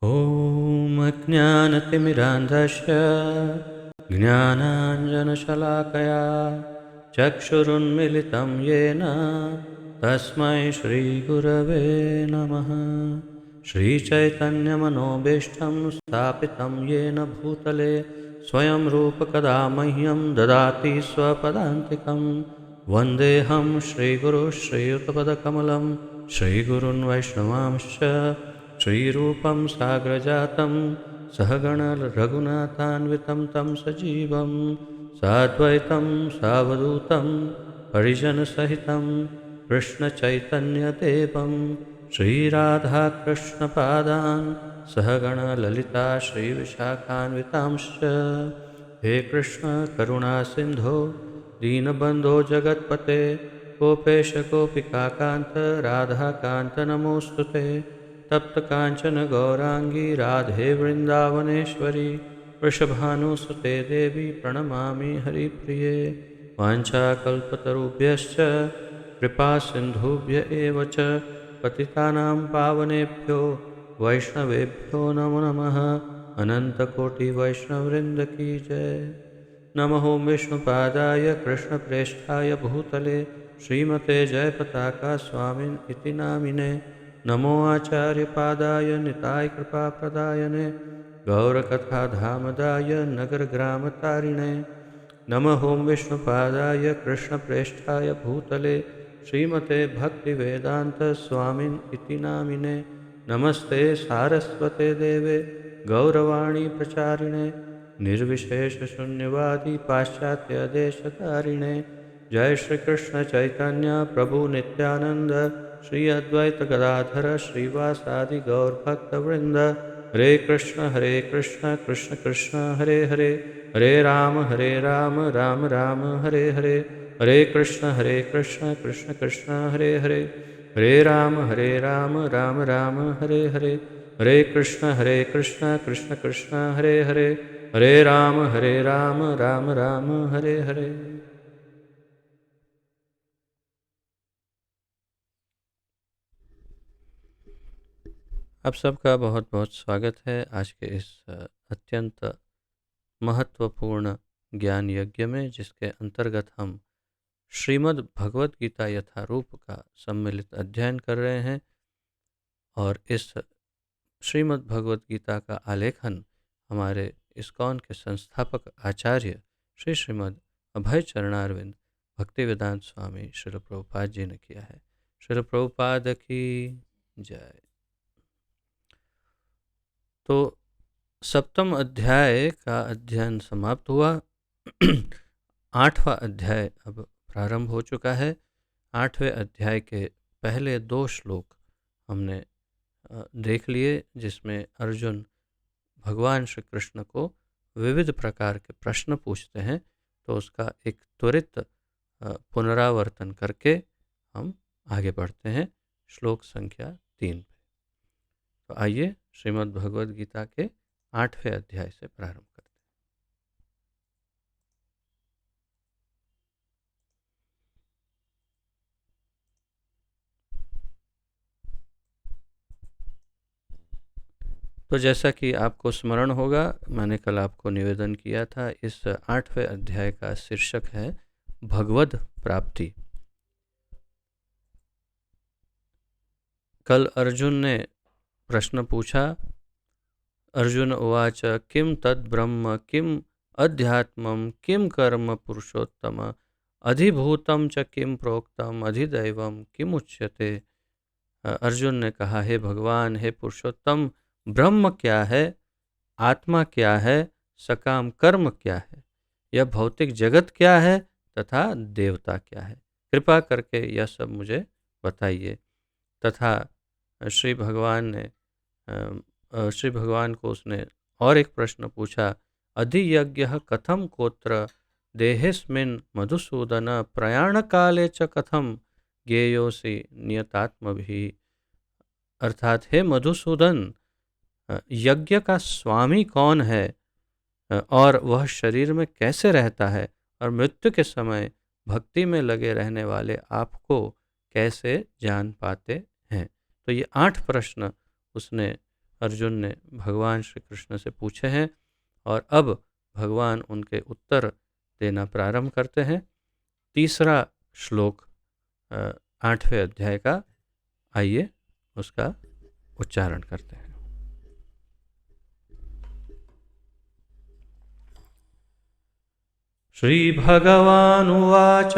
ॐ अज्ञानतिमिरान्धस्य ज्ञानाञ्जनशलाकया चक्षुरुन्मिलितं येन तस्मै श्रीगुरवे नमः। श्रीचैतन्यमनोभीष्टं स्थापितं येन भूतले स्वयं रूपकदा मह्यं ददाति स्वपदान्तिकं। वन्देऽहं श्रीगुरुः श्रीयुतपदकमलं श्रीगुरून् वैष्णवांश्च श्रीरूपं साग्रजातं सहगण रघुनाथान्वितं तं सजीवं साद्वैतं सावधूतं परिजनसहितं कृष्णचैतन्यदेवं श्रीराधाकृष्णपादान् सहगण ललिता श्रीविशाखान्वितांश्च। हे कृष्ण करुणा सिन्धो दीनबन्धो जगत्पते गोपेश गोपिकान्त राधाकान्त नमोऽस्तुते। तप्त कांचन गौरांगी राधे वृंदावनेश्वरी वृषभानुसुते देवी प्रणमामि हरिप्रिये। वाञ्छाकल्पतरुभ्यश्च कृपा सिन्धुभ्य एव च पतितानां पावनेभ्यो वैष्णवेभ्यो नमो नमः। अनन्तकोटिवैष्णववृन्द की जय। नमो विष्णुपादाय कृष्णप्रेष्ठाय भूतले श्रीमते जयपताका स्वामिन् इति नामिने। नमो आचार्यपादाय निताय कृपाप्रदायने गौरकथाधामदाय नगरग्रामतारिणे। नमः विष्णुपादाय कृष्णप्रेष्ठाय भूतले श्रीमते भक्तिवेदान्त स्वामिन् इति नामिने। नमस्ते सारस्वते देवे गौरवाणी प्रचारिणे निर्विशेषशून्यवादी पाश्चात्यदेशतारिणे। जय श्री कृष्ण चैतन्य प्रभु नित्यानंद श्री अद्वैत गदाधर श्रीवासादि गौरभक्तवृंद। हरे कृष्ण कृष्ण कृष्ण हरे हरे हरे राम राम राम हरे हरे। हरे कृष्ण कृष्ण कृष्ण हरे हरे हरे राम राम राम हरे हरे। हरे कृष्ण कृष्ण कृष्ण हरे हरे हरे राम राम राम हरे हरे। आप सबका बहुत बहुत स्वागत है आज के इस अत्यंत महत्वपूर्ण ज्ञान यज्ञ में, जिसके अंतर्गत हम श्रीमद् भगवत गीता यथारूप का सम्मिलित अध्ययन कर रहे हैं। और इस श्रीमद् भगवत गीता का आलेखन हमारे इस्कॉन के संस्थापक आचार्य श्री श्रीमद् अभय चरणारविंद भक्तिवेदांत स्वामी श्रील प्रभुपाद जी ने किया है। श्रील प्रभुपाद की जय। तो सप्तम अध्याय का अध्ययन समाप्त हुआ। 8वां अध्याय अब प्रारंभ हो चुका है। 8वें अध्याय के पहले 2 श्लोक हमने देख लिए, जिसमें अर्जुन भगवान श्री कृष्ण को विविध प्रकार के प्रश्न पूछते हैं। तो उसका एक त्वरित पुनरावर्तन करके हम आगे बढ़ते हैं श्लोक संख्या 3 पे। तो आइए श्रीमद् भगवद गीता के 8वें अध्याय से प्रारंभ करते हैं। तो जैसा कि आपको स्मरण होगा, मैंने कल आपको निवेदन किया था, इस 8वें अध्याय का शीर्षक है भगवद प्राप्ति। कल अर्जुन ने प्रश्न पूछा। अर्जुन उवाच किं तद् ब्रह्म किं अध्यात्मं किं कर्म पुरुषोत्तम अधिभूतं च किं प्रोक्तम अधिदैवं किमुच्यते। अर्जुन ने कहा, हे भगवान, हे पुरुषोत्तम, ब्रह्म क्या है, आत्मा क्या है, सकाम कर्म क्या है, यह भौतिक जगत क्या है तथा देवता क्या है, कृपा करके यह सब मुझे बताइए। तथा श्री भगवान को उसने और एक प्रश्न पूछा, अधियज्ञः कथम कोत्र देहेस्मिन् मधुसूदन प्रयाण काले च कथम ज्ञेयोसि नियतात्मभिः। अर्थात हे मधुसूदन, यज्ञ का स्वामी कौन है और वह शरीर में कैसे रहता है, और मृत्यु के समय भक्ति में लगे रहने वाले आपको कैसे जान पाते हैं। तो ये 8 प्रश्न उसने अर्जुन ने भगवान श्री कृष्ण से पूछे हैं और अब भगवान उनके उत्तर देना प्रारंभ करते हैं। तीसरा श्लोक 8वें अध्याय का, आइए उसका उच्चारण करते हैं। श्रीभगवानुवाच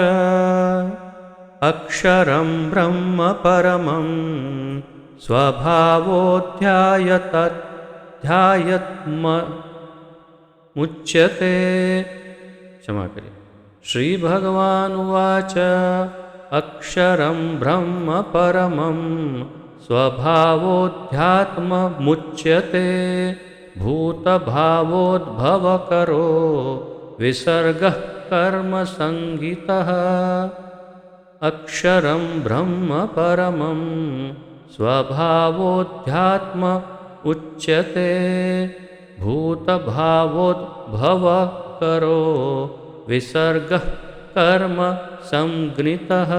अक्षरं ब्रह्म परमं स्वभावोऽध्यायत्मुच्यते। क्षमा करिए। श्रीभगवानुवाच अक्षरं ब्रह्म परमं स्वभावोऽध्यात्ममुच्यते। भूतभावोद्भवकरो विसर्गः कर्मसङ्गितः। अक्षरं ब्रह्म परमं स्वभावोऽध्यात्म उच्यते। भूतभावोद्भवकरो विसर्गः कर्म संज्ञितः।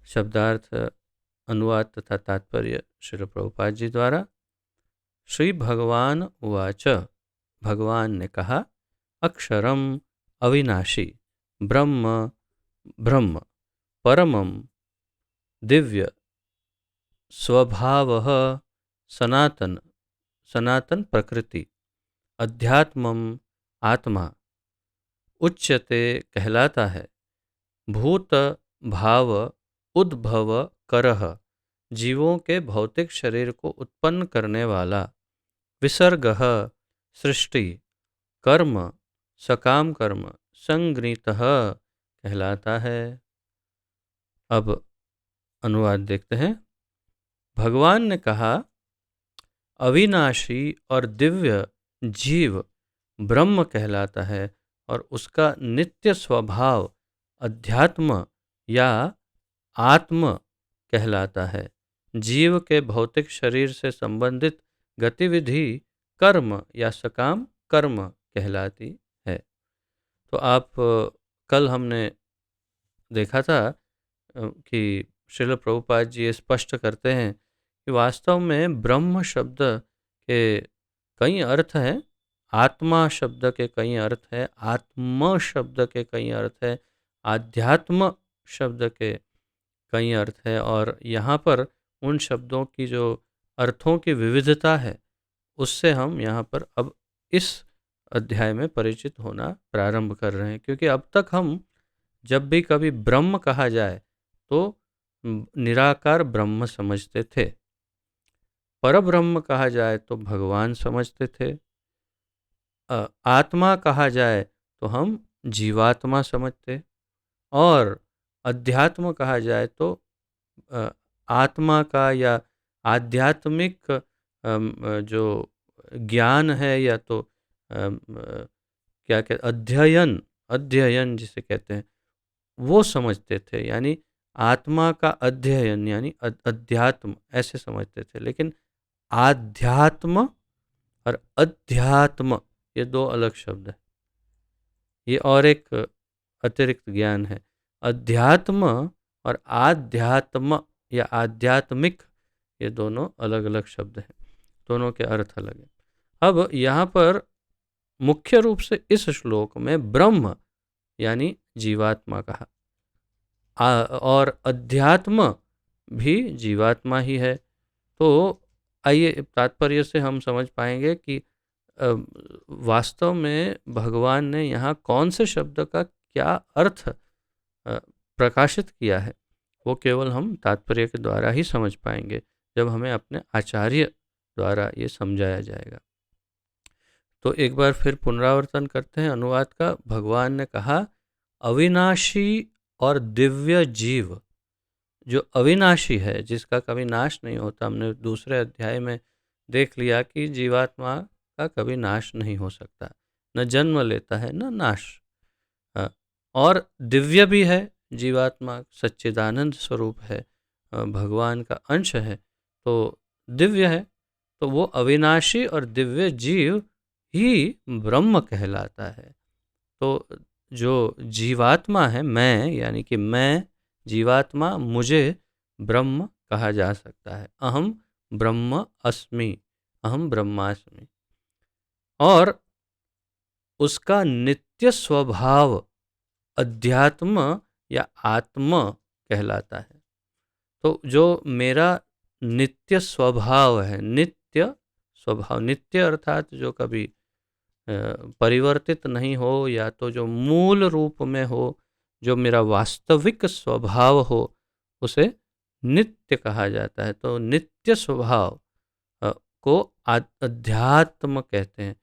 शब्दार्थ, अनुवाद तथा तात्पर्य श्रील प्रभुपाद जी द्वारा। श्री भगवान उवाच, भगवान ने कहा, अक्षरम अविनाशी, ब्रह्म ब्रह्म, परमं दिव्य, स्वभावः सनातन सनातन प्रकृति, अध्यात्मम आत्मा, उच्यते कहलाता है। भूत भाव उद्भव करह, जीवों के भौतिक शरीर को उत्पन्न करने वाला। विसर्गः सृष्टि, कर्म सकाम कर्म, संगृहीतः कहलाता है। अब अनुवाद देखते हैं। भगवान ने कहा, अविनाशी और दिव्य जीव ब्रह्म कहलाता है और उसका नित्य स्वभाव अध्यात्म या आत्म कहलाता है। जीव के भौतिक शरीर से संबंधित गतिविधि कर्म या सकाम कर्म कहलाती है। तो आप कल हमने देखा था कि श्रील प्रभुपाद जी ये स्पष्ट करते हैं कि वास्तव में ब्रह्म शब्द के कई अर्थ हैं, आत्मा शब्द के कई अर्थ हैं, आत्म शब्द के कई अर्थ हैं, आध्यात्म शब्द के कई अर्थ है। और यहाँ पर उन शब्दों की जो अर्थों की विविधता है उससे हम यहाँ पर अब इस अध्याय में परिचित होना प्रारंभ कर रहे हैं। क्योंकि अब तक हम जब भी कभी ब्रह्म कहा जाए तो निराकार ब्रह्म समझते थे, परब्रह्म कहा जाए तो भगवान समझते थे, आत्मा कहा जाए तो हम जीवात्मा समझते, और अध्यात्म कहा जाए तो आत्मा का या आध्यात्मिक जो ज्ञान है या तो क्या कहते अध्ययन जिसे कहते हैं वो समझते थे। यानी आत्मा का अध्ययन यानी अध्यात्म ऐसे समझते थे। लेकिन आध्यात्म और अध्यात्म ये दो अलग शब्द हैं। ये और एक अतिरिक्त ज्ञान है। अध्यात्म और आध्यात्म या आध्यात्मिक ये दोनों अलग अलग शब्द हैं, दोनों के अर्थ अलग हैं। अब यहाँ पर मुख्य रूप से इस श्लोक में ब्रह्म यानी जीवात्मा कहा और अध्यात्म भी जीवात्मा ही है। तो आइए तात्पर्य से हम समझ पाएंगे कि वास्तव में भगवान ने यहाँ कौन से शब्द का क्या अर्थ प्रकाशित किया है वो केवल हम तात्पर्य के द्वारा ही समझ पाएंगे, जब हमें अपने आचार्य द्वारा ये समझाया जाएगा। तो एक बार फिर पुनरावर्तन करते हैं अनुवाद का। भगवान ने कहा, अविनाशी और दिव्य जीव, जो अविनाशी है जिसका कभी नाश नहीं होता। हमने दूसरे अध्याय में देख लिया कि जीवात्मा का कभी नाश नहीं हो सकता, न जन्म लेता है न नाश। और दिव्य भी है, जीवात्मा सच्चिदानंद स्वरूप है, भगवान का अंश है, तो दिव्य है। तो वो अविनाशी और दिव्य जीव ही ब्रह्म कहलाता है। तो जो जीवात्मा है, मैं यानी कि मैं जीवात्मा, मुझे ब्रह्म कहा जा सकता है। अहम ब्रह्म अस्मि, अहम ब्रह्मास्मि। और उसका नित्य स्वभाव अध्यात्म या आत्म कहलाता है। तो जो मेरा नित्य स्वभाव है, नित्य स्वभाव, नित्य अर्थात जो कभी परिवर्तित नहीं हो, या तो जो मूल रूप में हो, जो मेरा वास्तविक स्वभाव हो, उसे नित्य कहा जाता है। तो नित्य स्वभाव को अध्यात्म कहते हैं।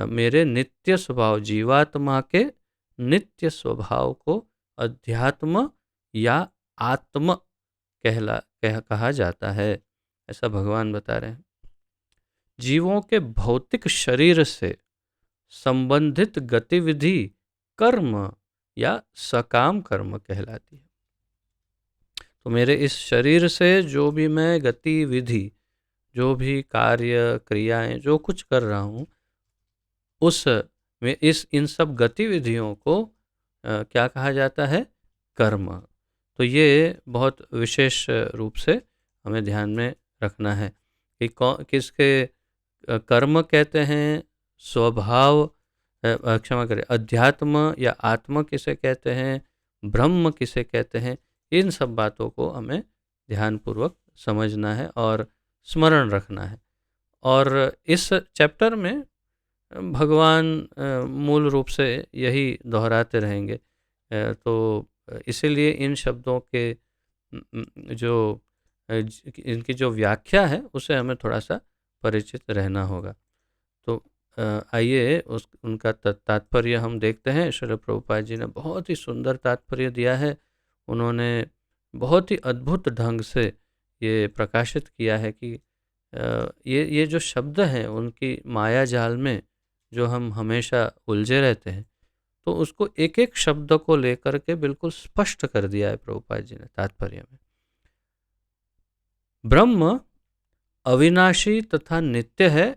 मेरे नित्य स्वभाव, जीवात्मा के नित्य स्वभाव को अध्यात्म या आत्म कहा जाता है, ऐसा भगवान बता रहे हैं। जीवों के भौतिक शरीर से संबंधित गतिविधि कर्म या सकाम कर्म कहलाती है। तो मेरे इस शरीर से जो भी मैं गतिविधि, जो भी कार्य क्रियाएं जो कुछ कर रहा हूँ, उस में इन सब गतिविधियों को क्या कहा जाता है? कर्म। तो ये बहुत विशेष रूप से हमें ध्यान में रखना है कि किसके कर्म कहते हैं, स्वभाव, क्षमा करें, अध्यात्म या आत्मा किसे कहते हैं, ब्रह्म किसे कहते हैं, इन सब बातों को हमें ध्यानपूर्वक समझना है और स्मरण रखना है। और इस चैप्टर में भगवान मूल रूप से यही दोहराते रहेंगे। तो इसीलिए इन शब्दों के जो इनकी जो व्याख्या है उसे हमें थोड़ा सा परिचित रहना होगा। तो आइए उनका तात्पर्य हम देखते हैं। श्रील प्रभुपाद जी ने बहुत ही सुंदर तात्पर्य दिया है। उन्होंने बहुत ही अद्भुत ढंग से ये प्रकाशित किया है कि ये जो शब्द हैं उनकी माया जाल में जो हम हमेशा उलझे रहते हैं, तो उसको एक एक शब्द को लेकर के बिल्कुल स्पष्ट कर दिया है प्रभुपाद जी ने तात्पर्य में। ब्रह्म अविनाशी तथा नित्य है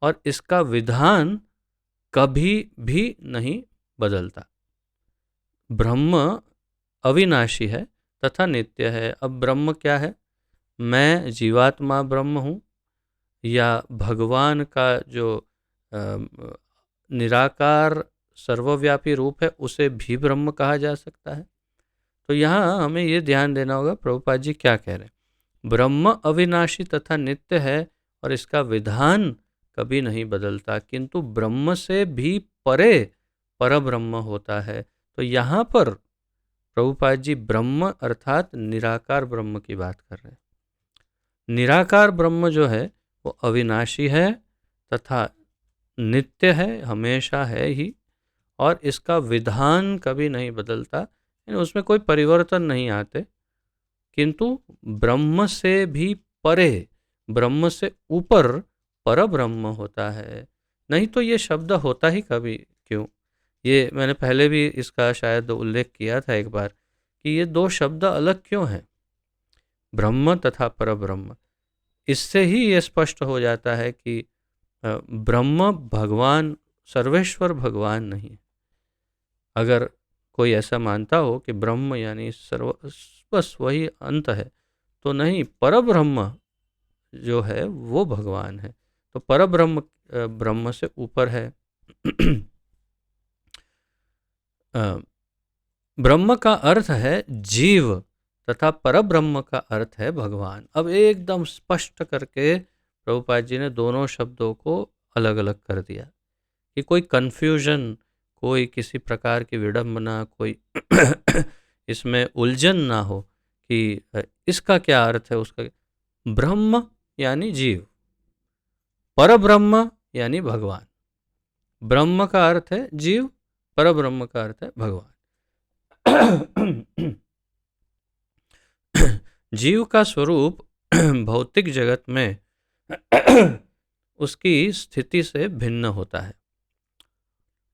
और इसका विधान कभी भी नहीं बदलता। ब्रह्म अविनाशी है तथा नित्य है। अब ब्रह्म क्या है? मैं जीवात्मा ब्रह्म हूँ, या भगवान का जो निराकार सर्वव्यापी रूप है उसे भी ब्रह्म कहा जा सकता है। तो यहाँ हमें ये ध्यान देना होगा प्रभुपाद जी क्या कह रहे हैं। ब्रह्म अविनाशी तथा नित्य है और इसका विधान कभी नहीं बदलता, किंतु ब्रह्म से भी परे परब्रह्म होता है। तो यहाँ पर प्रभुपाद जी ब्रह्म अर्थात निराकार ब्रह्म की बात कर रहे हैं। निराकार ब्रह्म जो है वो अविनाशी है तथा नित्य है, हमेशा है ही, और इसका विधान कभी नहीं बदलता, यानी उसमें कोई परिवर्तन नहीं आते, किंतु ब्रह्म से भी परे, ब्रह्म से ऊपर परब्रह्म होता है। नहीं तो ये शब्द होता ही कभी क्यों? ये मैंने पहले भी इसका शायद उल्लेख किया था एक बार कि ये दो शब्द अलग क्यों हैं, ब्रह्म तथा परब्रह्म। इससे ही ये स्पष्ट हो जाता है कि ब्रह्म भगवान, सर्वेश्वर भगवान नहीं है। अगर कोई ऐसा मानता हो कि ब्रह्म यानी बस वही अंत है, तो नहीं, परब्रह्म जो है वो भगवान है। तो परब्रह्म ब्रह्म से ऊपर है। ब्रह्म का अर्थ है जीव तथा परब्रह्म का अर्थ है भगवान। अब एकदम स्पष्ट करके प्रभुपाद जी ने दोनों शब्दों को अलग अलग कर दिया कि कोई कन्फ्यूजन, कोई किसी प्रकार की विडंबना, कोई इसमें उलझन ना हो कि इसका क्या अर्थ है, उसका। ब्रह्म यानी जीव, परब्रह्म यानी भगवान। ब्रह्म का अर्थ है जीव, परब्रह्म का अर्थ है भगवान। जीव का स्वरूप भौतिक जगत में उसकी स्थिति से भिन्न होता है।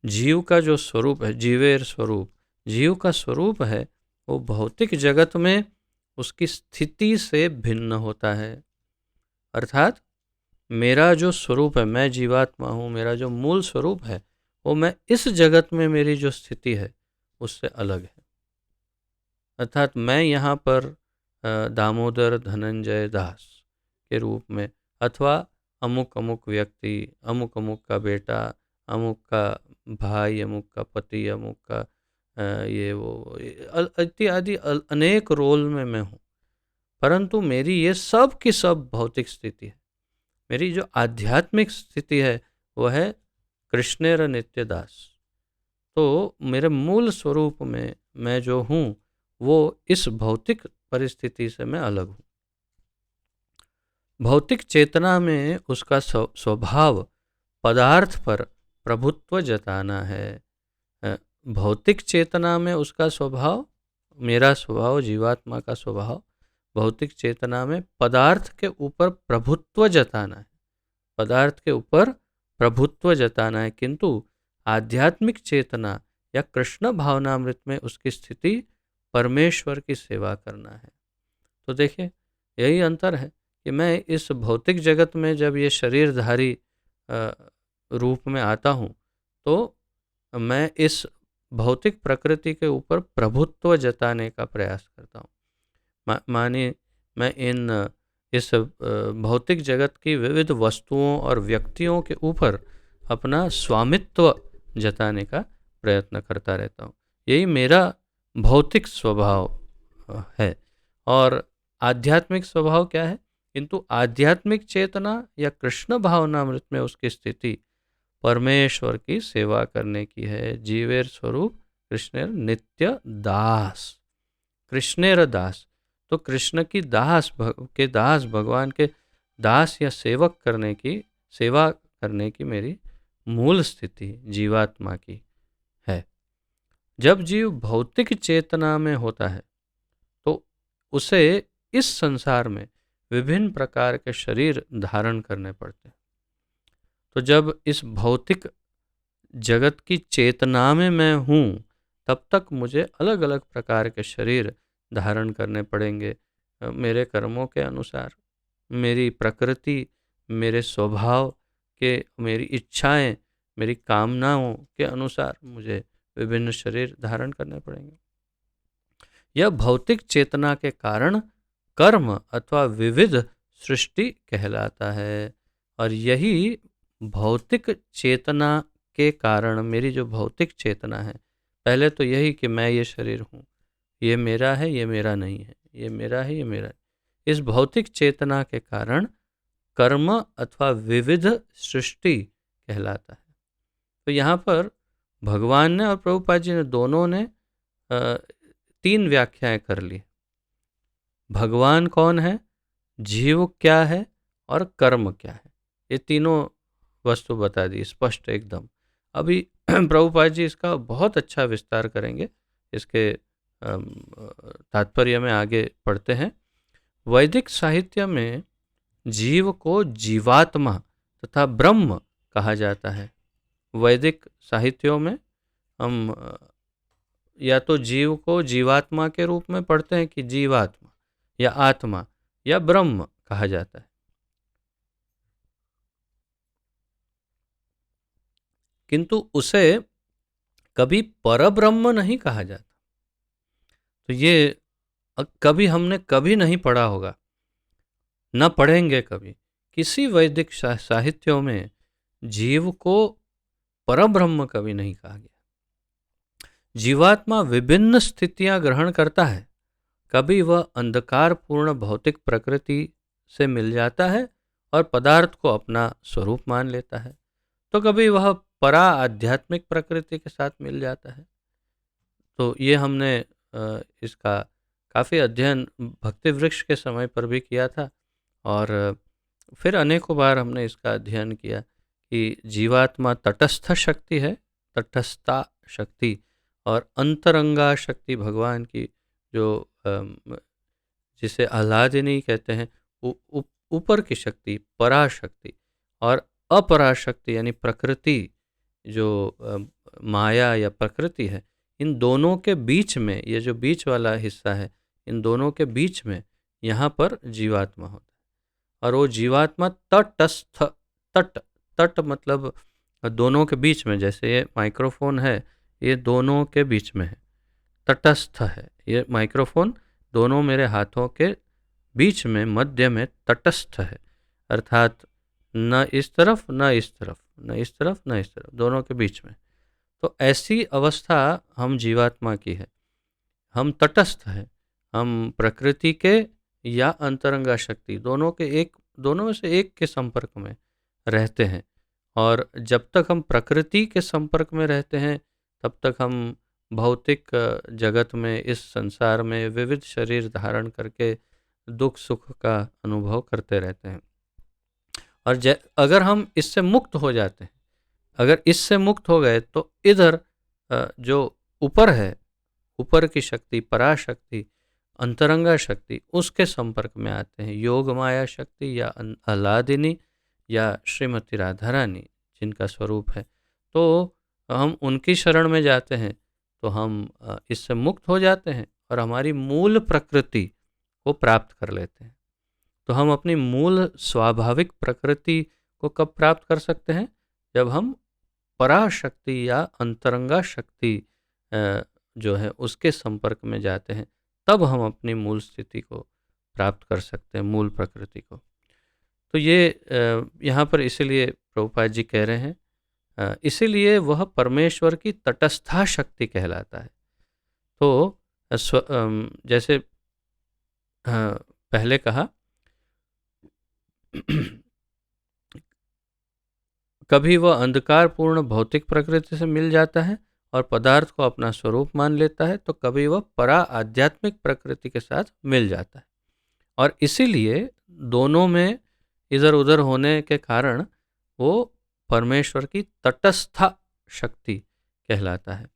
जीव का जो स्वरूप है, जीवेर स्वरूप, जीव का स्वरूप है, वो भौतिक जगत में उसकी स्थिति से भिन्न होता है। अर्थात मेरा जो स्वरूप है, मैं जीवात्मा हूँ, मेरा जो मूल स्वरूप है, वो मैं इस जगत में मेरी जो स्थिति है उससे अलग है। अर्थात मैं यहाँ पर दामोदर धनंजय दास के रूप में, अथवा अमुक अमुक व्यक्ति, अमुक अमुक का बेटा, अमुक का भाई, अमुक का पति, अमुक का ये वो इत्यादि अनेक रोल में मैं हूँ। परंतु मेरी ये सब की सब भौतिक स्थिति है। मेरी जो आध्यात्मिक स्थिति है वो है कृष्णेर नित्य दास। तो मेरे मूल स्वरूप में मैं जो हूँ वो इस भौतिक परिस्थिति से मैं अलग हूँ। भौतिक चेतना में उसका स्वभाव पदार्थ पर प्रभुत्व जताना है। भौतिक चेतना में उसका स्वभाव, मेरा स्वभाव, जीवात्मा का स्वभाव भौतिक चेतना में पदार्थ के ऊपर प्रभुत्व जताना है, पदार्थ के ऊपर प्रभुत्व जताना है। किंतु आध्यात्मिक चेतना या कृष्ण भावनामृत में उसकी स्थिति परमेश्वर की सेवा करना है। तो देखिए यही अंतर है कि मैं इस भौतिक जगत में जब ये शरीरधारी रूप में आता हूँ तो मैं इस भौतिक प्रकृति के ऊपर प्रभुत्व जताने का प्रयास करता हूँ। मानिए मैं इस भौतिक जगत की विविध वस्तुओं और व्यक्तियों के ऊपर अपना स्वामित्व जताने का प्रयत्न करता रहता हूँ। यही मेरा भौतिक स्वभाव है। और आध्यात्मिक स्वभाव क्या है? किंतु आध्यात्मिक चेतना या कृष्ण भावनामृत में उसकी स्थिति परमेश्वर की सेवा करने की है। जीवेर स्वरूप कृष्णेर नित्य दास, कृष्णेर दास। तो कृष्ण की दास भगवान के दास या सेवक करने की, सेवा करने की मेरी मूल स्थिति जीवात्मा की है। जब जीव भौतिक चेतना में होता है तो उसे इस संसार में विभिन्न प्रकार के शरीर धारण करने पड़ते हैं। तो जब इस भौतिक जगत की चेतना में मैं हूँ तब तक मुझे अलग अलग प्रकार के शरीर धारण करने पड़ेंगे, मेरे कर्मों के अनुसार, मेरी प्रकृति, मेरे स्वभाव के, मेरी इच्छाएं, मेरी कामनाओं के अनुसार मुझे विभिन्न शरीर धारण करने पड़ेंगे। यह भौतिक चेतना के कारण कर्म अथवा विविध सृष्टि कहलाता है। और यही भौतिक चेतना के कारण, मेरी जो भौतिक चेतना है, पहले तो यही कि मैं ये शरीर हूँ, ये मेरा है, ये मेरा नहीं है, ये मेरा है, ये मेरा है। इस भौतिक चेतना के कारण कर्म अथवा विविध सृष्टि कहलाता है। तो यहाँ पर भगवान ने और प्रभुपाद जी ने दोनों ने 3 व्याख्याएं कर ली। भगवान कौन है, जीव क्या है और कर्म क्या है, ये तीनों वस्तु बता दी स्पष्ट एकदम। अभी प्रभुपाद जी इसका बहुत अच्छा विस्तार करेंगे, इसके तात्पर्य में आगे पढ़ते हैं। वैदिक साहित्य में जीव को जीवात्मा तथा ब्रह्म कहा जाता है। वैदिक साहित्यों में हम या तो जीव को जीवात्मा के रूप में पढ़ते हैं कि जीवात्मा या आत्मा या ब्रह्म कहा जाता है, किंतु उसे कभी परब्रह्म नहीं कहा जाता। तो ये कभी हमने कभी नहीं पढ़ा होगा, न पढ़ेंगे कभी। किसी वैदिक साहित्यों में जीव को परब्रह्म कभी नहीं कहा गया। जीवात्मा विभिन्न स्थितियां ग्रहण करता है। कभी वह अंधकारपूर्ण भौतिक प्रकृति से मिल जाता है और पदार्थ को अपना स्वरूप मान लेता है, तो कभी वह परा आध्यात्मिक प्रकृति के साथ मिल जाता है। तो ये हमने इसका काफ़ी अध्ययन भक्ति वृक्ष के समय पर भी किया था, और फिर अनेकों बार हमने इसका अध्ययन किया कि जीवात्मा तटस्थ शक्ति है, तटस्था शक्ति, और अंतरंगा शक्ति भगवान की, जो जिसे आह्लादिनी कहते हैं, ऊपर की शक्ति, पराशक्ति, और अपराशक्ति यानी प्रकृति, जो माया या प्रकृति है, इन दोनों के बीच में, ये जो बीच वाला हिस्सा है, इन दोनों के बीच में यहाँ पर जीवात्मा होता है। और वो जीवात्मा तटस्थ, तट मतलब दोनों के बीच में, जैसे ये माइक्रोफोन है, ये दोनों के बीच में है, तटस्थ है। ये माइक्रोफोन दोनों मेरे हाथों के बीच में, मध्य में तटस्थ है, अर्थात न इस तरफ न इस तरफ, न इस तरफ न इस तरफ, दोनों के बीच में। तो ऐसी अवस्था हम जीवात्मा की है। हम तटस्थ हैं, हम प्रकृति के या अंतरंगा शक्ति दोनों में से एक के संपर्क में रहते हैं। और जब तक हम प्रकृति के संपर्क में रहते हैं तब तक हम भौतिक जगत में, इस संसार में विविध शरीर धारण करके दुख सुख का अनुभव करते रहते हैं। और अगर हम इससे मुक्त हो जाते हैं, अगर इससे मुक्त हो गए तो इधर जो ऊपर है, ऊपर की शक्ति, पराशक्ति, अंतरंगा शक्ति, उसके संपर्क में आते हैं। योग माया शक्ति या आह्लादिनी या श्रीमती राधा रानी जिनका स्वरूप है, तो हम उनकी शरण में जाते हैं तो हम इससे मुक्त हो जाते हैं और हमारी मूल प्रकृति को प्राप्त कर लेते हैं। तो हम अपनी मूल स्वाभाविक प्रकृति को कब प्राप्त कर सकते हैं? जब हम पराशक्ति या अंतरंगा शक्ति जो है उसके संपर्क में जाते हैं, तब हम अपनी मूल स्थिति को प्राप्त कर सकते हैं, मूल प्रकृति को। तो ये यहाँ पर इसीलिए प्रभुपाद जी कह रहे हैं, इसीलिए वह परमेश्वर की तटस्था शक्ति कहलाता है। तो जैसे पहले कहा कभी वह अंधकारपूर्ण भौतिक प्रकृति से मिल जाता है और पदार्थ को अपना स्वरूप मान लेता है, तो कभी वह परा आध्यात्मिक प्रकृति के साथ मिल जाता है। और इसीलिए दोनों में इधर उधर होने के कारण वो परमेश्वर की तटस्था शक्ति कहलाता है।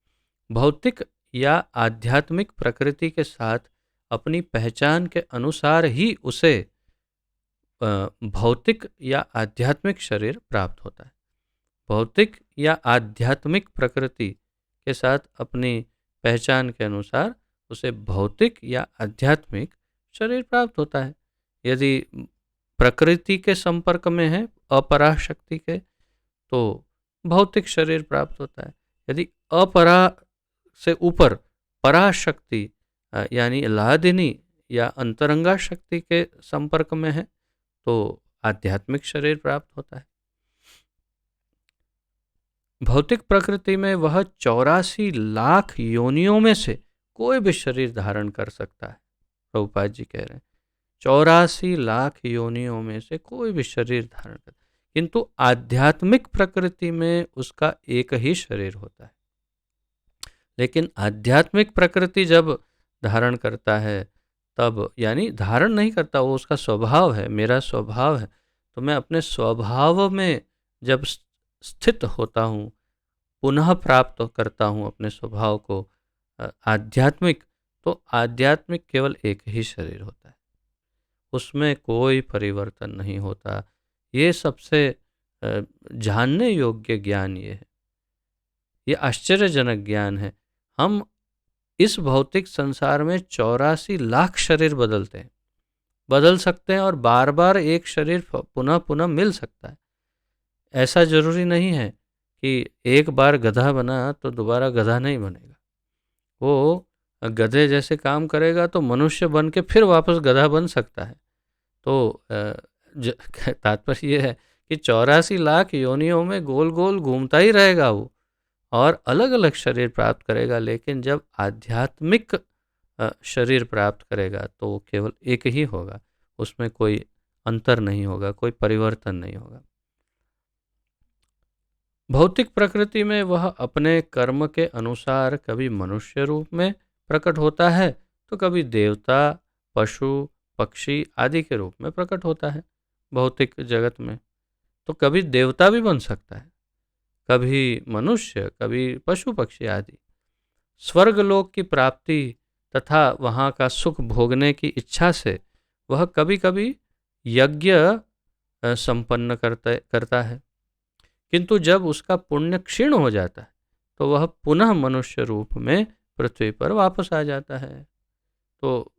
भौतिक या आध्यात्मिक प्रकृति के साथ अपनी पहचान के अनुसार ही उसे भौतिक या आध्यात्मिक शरीर प्राप्त होता है। भौतिक या आध्यात्मिक प्रकृति के साथ अपनी पहचान के अनुसार उसे भौतिक या आध्यात्मिक शरीर प्राप्त होता है। यदि प्रकृति के संपर्क में है अपरा शक्ति के, तो भौतिक शरीर प्राप्त होता है। यदि अपरा से ऊपर पराशक्ति यानी आह्लादिनी या अंतरंगा शक्ति के संपर्क में है तो आध्यात्मिक शरीर प्राप्त होता है। भौतिक प्रकृति में वह 84 लाख योनियों में से कोई भी शरीर धारण कर सकता है। प्रभुपाद जी कह रहे हैं 84 लाख योनियों में से कोई भी शरीर धारण कर, किंतु आध्यात्मिक प्रकृति में उसका एक ही शरीर होता है। लेकिन आध्यात्मिक प्रकृति जब धारण करता है तब, यानी धारण नहीं करता, वो उसका स्वभाव है, मेरा स्वभाव है, तो मैं अपने स्वभाव में जब स्थित होता हूँ, पुनः प्राप्त करता हूँ अपने स्वभाव को आध्यात्मिक, तो आध्यात्मिक केवल एक ही शरीर होता है, उसमें कोई परिवर्तन नहीं होता। ये सबसे जानने योग्य ज्ञान ये है, ये आश्चर्यजनक ज्ञान है। हम इस भौतिक संसार में 84 लाख शरीर बदल सकते हैं और बार बार एक शरीर पुनः पुनः मिल सकता है। ऐसा जरूरी नहीं है कि एक बार गधा बना तो दोबारा गधा नहीं बनेगा। वो गधे जैसे काम करेगा तो मनुष्य बन के फिर वापस गधा बन सकता है। तो तात्पर्य ये है कि 84 लाख योनियों में गोल गोल घूमता ही रहेगा वो और अलग अलग शरीर प्राप्त करेगा, लेकिन जब आध्यात्मिक शरीर प्राप्त करेगा तो वो केवल एक ही होगा, उसमें कोई अंतर नहीं होगा, कोई परिवर्तन नहीं होगा। भौतिक प्रकृति में वह अपने कर्म के अनुसार कभी मनुष्य रूप में प्रकट होता है तो कभी देवता, पशु, पक्षी आदि के रूप में प्रकट होता है। भौतिक जगत में तो कभी देवता भी बन सकता है, कभी मनुष्य, कभी पशु पक्षी आदि। स्वर्गलोक की प्राप्ति तथा वहाँ का सुख भोगने की इच्छा से वह कभी कभी यज्ञ संपन्न करता है, किंतु जब उसका पुण्य क्षीण हो जाता है तो वह पुनः मनुष्य रूप में पृथ्वी पर वापस आ जाता है। तो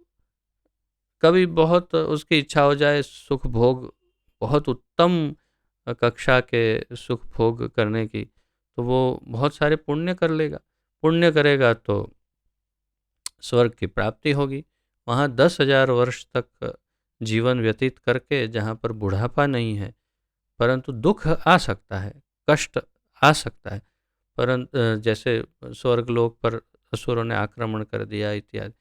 कभी बहुत उसकी इच्छा हो जाए सुख भोग, बहुत उत्तम कक्षा के सुख भोग करने की, तो वो बहुत सारे पुण्य कर लेगा। पुण्य करेगा तो स्वर्ग की प्राप्ति होगी, वहाँ 10,000 वर्ष तक जीवन व्यतीत करके, जहाँ पर बुढ़ापा नहीं है, परंतु दुख आ सकता है, कष्ट आ सकता है, परंतु जैसे स्वर्गलोक पर असुरों ने आक्रमण कर दिया इत्यादि,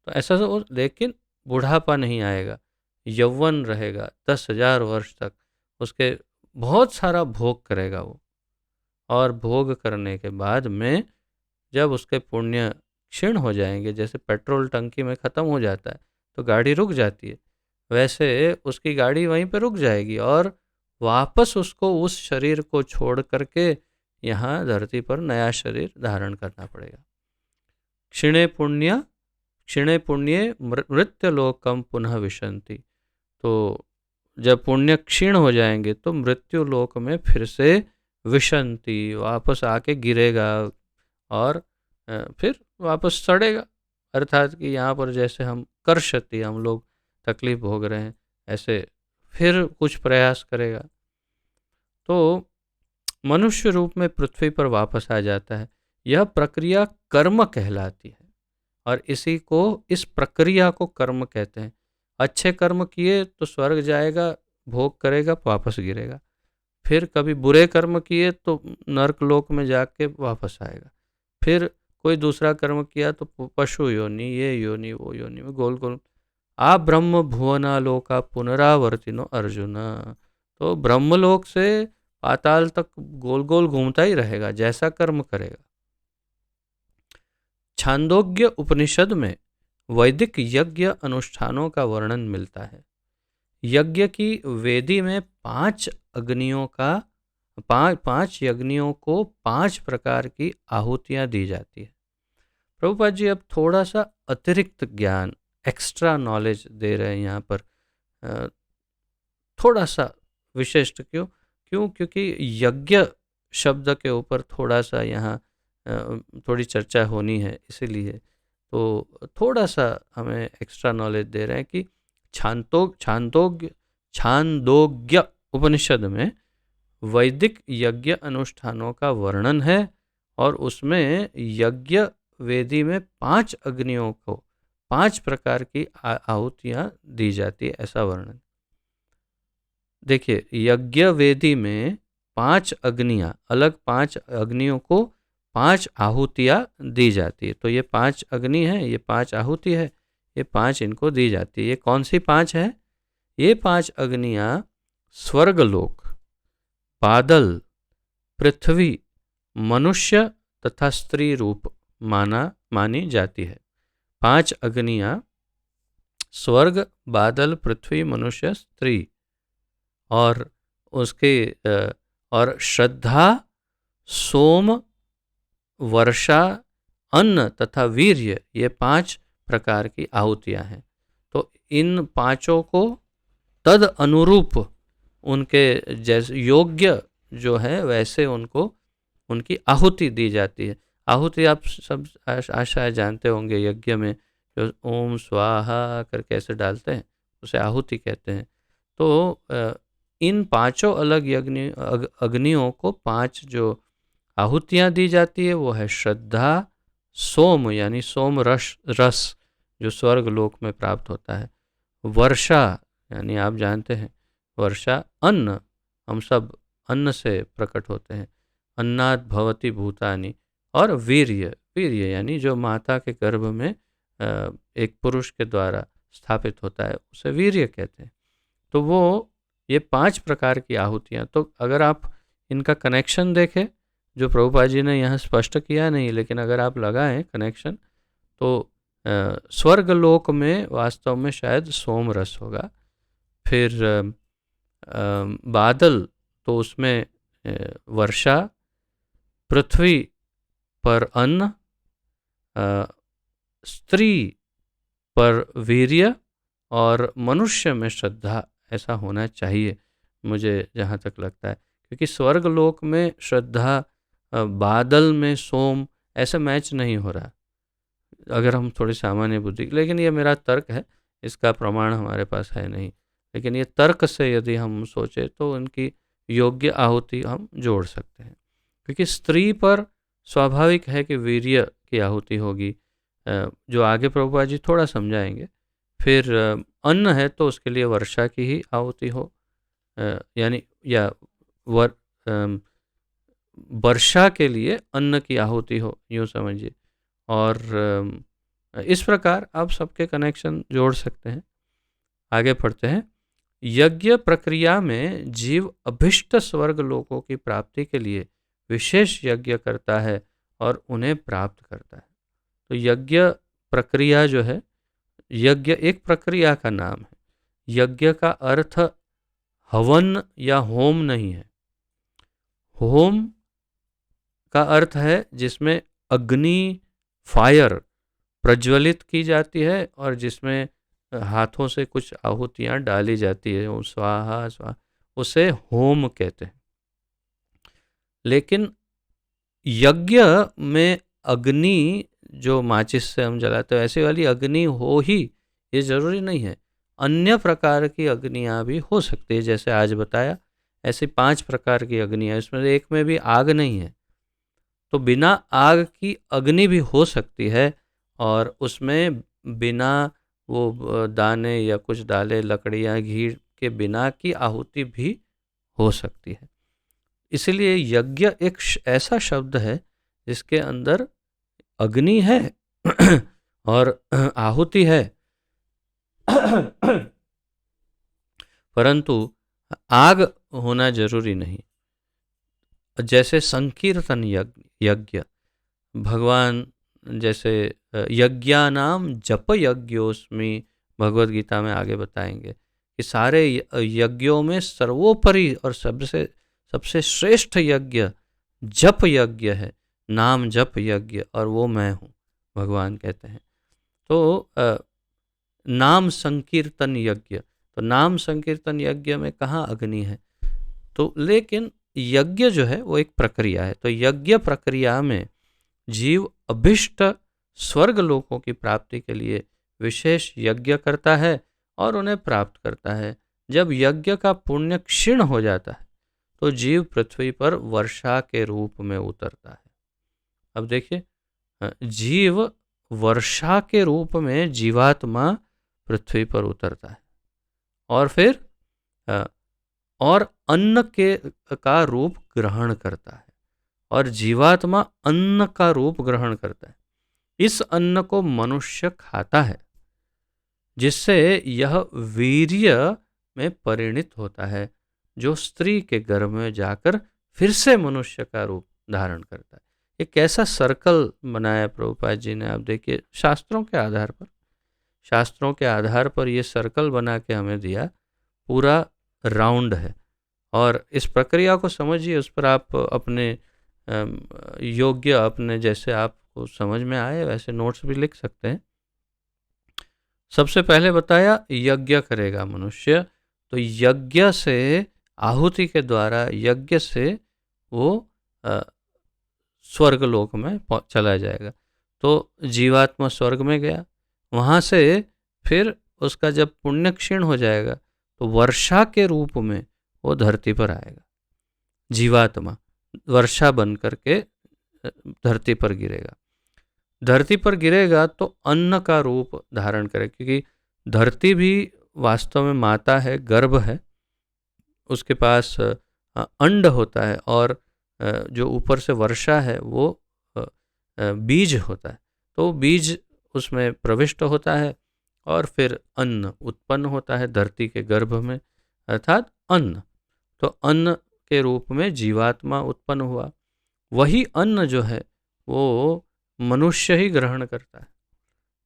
तो ऐसा सब, लेकिन बुढ़ापा नहीं आएगा, यौवन रहेगा 10,000 वर्ष तक। उसके बहुत सारा भोग करेगा वो, और भोग करने के बाद में जब उसके पुण्य क्षीण हो जाएंगे, जैसे पेट्रोल टंकी में ख़त्म हो जाता है तो गाड़ी रुक जाती है, वैसे उसकी गाड़ी वहीं पर रुक जाएगी और वापस उसको उस शरीर को छोड़ करके यहाँ धरती पर नया शरीर धारण करना पड़ेगा। क्षीणे पुण्ये मृत्युलोकम पुनः विशन्ति। तो जब पुण्य क्षीण हो जाएंगे तो मृत्यु लोक में फिर से विशन्ति, वापस आके गिरेगा और फिर वापस सड़ेगा। अर्थात कि यहाँ पर जैसे हम कर्षति, हम लोग तकलीफ भोग रहे हैं, ऐसे फिर कुछ प्रयास करेगा तो मनुष्य रूप में पृथ्वी पर वापस आ जाता है। यह प्रक्रिया कर्म कहलाती है और इस प्रक्रिया को कर्म कहते हैं। अच्छे कर्म किए तो स्वर्ग जाएगा, भोग करेगा, वापस गिरेगा। फिर कभी बुरे कर्म किए तो नरक लोक में जाके वापस आएगा। फिर कोई दूसरा कर्म किया तो पशु योनि, ये योनि, वो योनि में गोल गोल। आ ब्रह्म भुवनालोका पुनरावर्तिनो अर्जुन। तो ब्रह्मलोक से पाताल तक गोल गोल घूमता ही रहेगा जैसा कर्म करेगा। छांदोग्य उपनिषद में वैदिक यज्ञ अनुष्ठानों का वर्णन मिलता है। यज्ञ की वेदी में 5 अग्नियों का 5 यज्ञियों को 5 प्रकार की आहुतियाँ दी जाती है। प्रभुपाद जी अब थोड़ा सा अतिरिक्त ज्ञान, एक्स्ट्रा नॉलेज दे रहे हैं यहाँ पर, थोड़ा सा विशिष्ट। क्योंकि यज्ञ शब्द के ऊपर थोड़ा सा यहाँ थोड़ी चर्चा होनी है, इसीलिए तो थोड़ा सा हमें एक्स्ट्रा नॉलेज दे रहे हैं कि छांदोग्य उपनिषद में वैदिक यज्ञ अनुष्ठानों का वर्णन है और उसमें यज्ञ वेदी में 5 अग्नियों को 5 प्रकार की आहुतियाँ दी जाती है, ऐसा वर्णन। देखिए, यज्ञ वेदी में 5 अग्नियाँ, अलग 5 अग्नियों को 5 आहुतियाँ दी जाती है। तो ये 5 अग्नि है, ये 5 आहुति है, ये 5 इनको दी जाती है। ये कौन सी 5 है? ये 5 अग्नियाँ स्वर्गलोक, बादल, पृथ्वी, मनुष्य तथा स्त्री रूप मानी जाती है। 5 अग्नियाँ स्वर्ग, बादल, पृथ्वी, मनुष्य, स्त्री, और उसके और श्रद्धा, सोम, वर्षा, अन्न तथा वीर्य, ये 5 प्रकार की आहुतियाँ हैं। तो इन 5 को तद अनुरूप उनके जैसे योग्य जो है वैसे उनको उनकी आहुति दी जाती है। आहुति आप सब शायद जानते होंगे, यज्ञ में जो ओम स्वाहा करके ऐसे डालते हैं उसे आहुति कहते हैं। तो इन 5 अलग अग्नियों को 5 जो आहुतियाँ दी जाती है वो है श्रद्धा, सोम यानी सोम रस जो स्वर्ग लोक में प्राप्त होता है, वर्षा यानी आप जानते हैं वर्षा, अन्न, हम सब अन्न से प्रकट होते हैं, अन्नात् भवति भूतानि, और वीर्य यानी जो माता के गर्भ में एक पुरुष के द्वारा स्थापित होता है उसे वीर्य कहते हैं। तो वो ये 5 प्रकार की आहुतियाँ, तो अगर आप इनका कनेक्शन देखें जो प्रभुपाद जी ने यहाँ स्पष्ट किया नहीं, लेकिन अगर आप लगाएं कनेक्शन तो स्वर्गलोक में वास्तव में शायद सोम रस होगा। फिर बादल तो उसमें वर्षा, पृथ्वी पर अन्न, स्त्री पर वीर्य और मनुष्य में श्रद्धा, ऐसा होना चाहिए मुझे जहाँ तक लगता है। क्योंकि स्वर्गलोक में श्रद्धा, बादल में सोम, ऐसे मैच नहीं हो रहा अगर हम थोड़ी सामान्य बुद्धि, लेकिन ये मेरा तर्क है, इसका प्रमाण हमारे पास है नहीं, लेकिन ये तर्क से यदि हम सोचें तो उनकी योग्य आहुति हम जोड़ सकते हैं। क्योंकि स्त्री पर स्वाभाविक है कि वीर्य की आहुति होगी, जो आगे प्रभुपाद जी थोड़ा समझाएंगे, फिर अन्न है तो उसके लिए वर्षा की ही आहुति हो, यानी या वर वर्षा के लिए अन्न की आहुति हो, यूँ समझिए। और इस प्रकार आप सबके कनेक्शन जोड़ सकते हैं। आगे पढ़ते हैं। यज्ञ प्रक्रिया में जीव अभिष्ट स्वर्ग लोकों की प्राप्ति के लिए विशेष यज्ञ करता है और उन्हें प्राप्त करता है। तो यज्ञ प्रक्रिया जो है, यज्ञ एक प्रक्रिया का नाम है। यज्ञ का अर्थ हवन या होम नहीं है। होम का अर्थ है जिसमें अग्नि, फायर प्रज्वलित की जाती है और जिसमें हाथों से कुछ आहुतियाँ डाली जाती है, वो स्वाहा स्वाहा, उसे होम कहते हैं। लेकिन यज्ञ में अग्नि जो माचिस से हम जलाते हैं ऐसी वाली अग्नि हो ही, ये जरूरी नहीं है। अन्य प्रकार की अग्नियाँ भी हो सकती है, जैसे आज बताया ऐसी 5 प्रकार की अग्नियाँ, इसमें एक में भी आग नहीं है। तो बिना आग की अग्नि भी हो सकती है और उसमें बिना वो दाने या कुछ डाले लकड़ियाँ घी के बिना की आहुति भी हो सकती है। इसलिए यज्ञ एक ऐसा शब्द है जिसके अंदर अग्नि है और आहुति है परंतु आग होना जरूरी नहीं। जैसे संकीर्तन यज्ञ, भगवान जैसे यज्ञानाम जप यज्ञोस्मि, भगवद गीता में आगे बताएंगे कि सारे यज्ञों में सर्वोपरि और सबसे श्रेष्ठ यज्ञ जप यज्ञ है, नाम जप यज्ञ, और वो मैं हूँ, भगवान कहते हैं। तो नाम संकीर्तन यज्ञ, तो नाम संकीर्तन यज्ञ में कहाँ अग्नि है? तो लेकिन यज्ञ जो है वो एक प्रक्रिया है। तो यज्ञ प्रक्रिया में जीव अभिष्ट स्वर्ग लोकों की प्राप्ति के लिए विशेष यज्ञ करता है और उन्हें प्राप्त करता है। जब यज्ञ का पुण्य क्षीण हो जाता है तो जीव पृथ्वी पर वर्षा के रूप में उतरता है। अब देखिए, जीव वर्षा के रूप में जीवात्मा पृथ्वी पर उतरता है और फिर और अन्न का रूप ग्रहण करता है और जीवात्मा अन्न का रूप ग्रहण करता है। इस अन्न को मनुष्य खाता है जिससे यह वीर्य में परिणित होता है, जो स्त्री के गर्भ में जाकर फिर से मनुष्य का रूप धारण करता है। एक ऐसा सर्कल बनाया प्रभुपाद जी ने, आप देखिए शास्त्रों के आधार पर ये सर्कल बना के हमें दिया, पूरा राउंड है। और इस प्रक्रिया को समझिए, उस पर आप अपने योग्य, अपने जैसे आपको समझ में आए वैसे नोट्स भी लिख सकते हैं। सबसे पहले बताया यज्ञ करेगा मनुष्य, तो यज्ञ से, आहुति के द्वारा यज्ञ से वो स्वर्ग लोक में चला जाएगा। तो जीवात्मा स्वर्ग में गया, वहाँ से फिर उसका जब पुण्य क्षीण हो जाएगा तो वर्षा के रूप में वो धरती पर आएगा। जीवात्मा वर्षा बन करके धरती पर गिरेगा। धरती पर गिरेगा तो अन्न का रूप धारण करे, क्योंकि धरती भी वास्तव में माता है, गर्भ है, उसके पास अंड होता है और जो ऊपर से वर्षा है वो बीज होता है। तो बीज उसमें प्रविष्ट होता है और फिर अन्न उत्पन्न होता है धरती के गर्भ में, अर्थात अन्न। तो अन्न के रूप में जीवात्मा उत्पन्न हुआ। वही अन्न जो है वो मनुष्य ही ग्रहण करता है।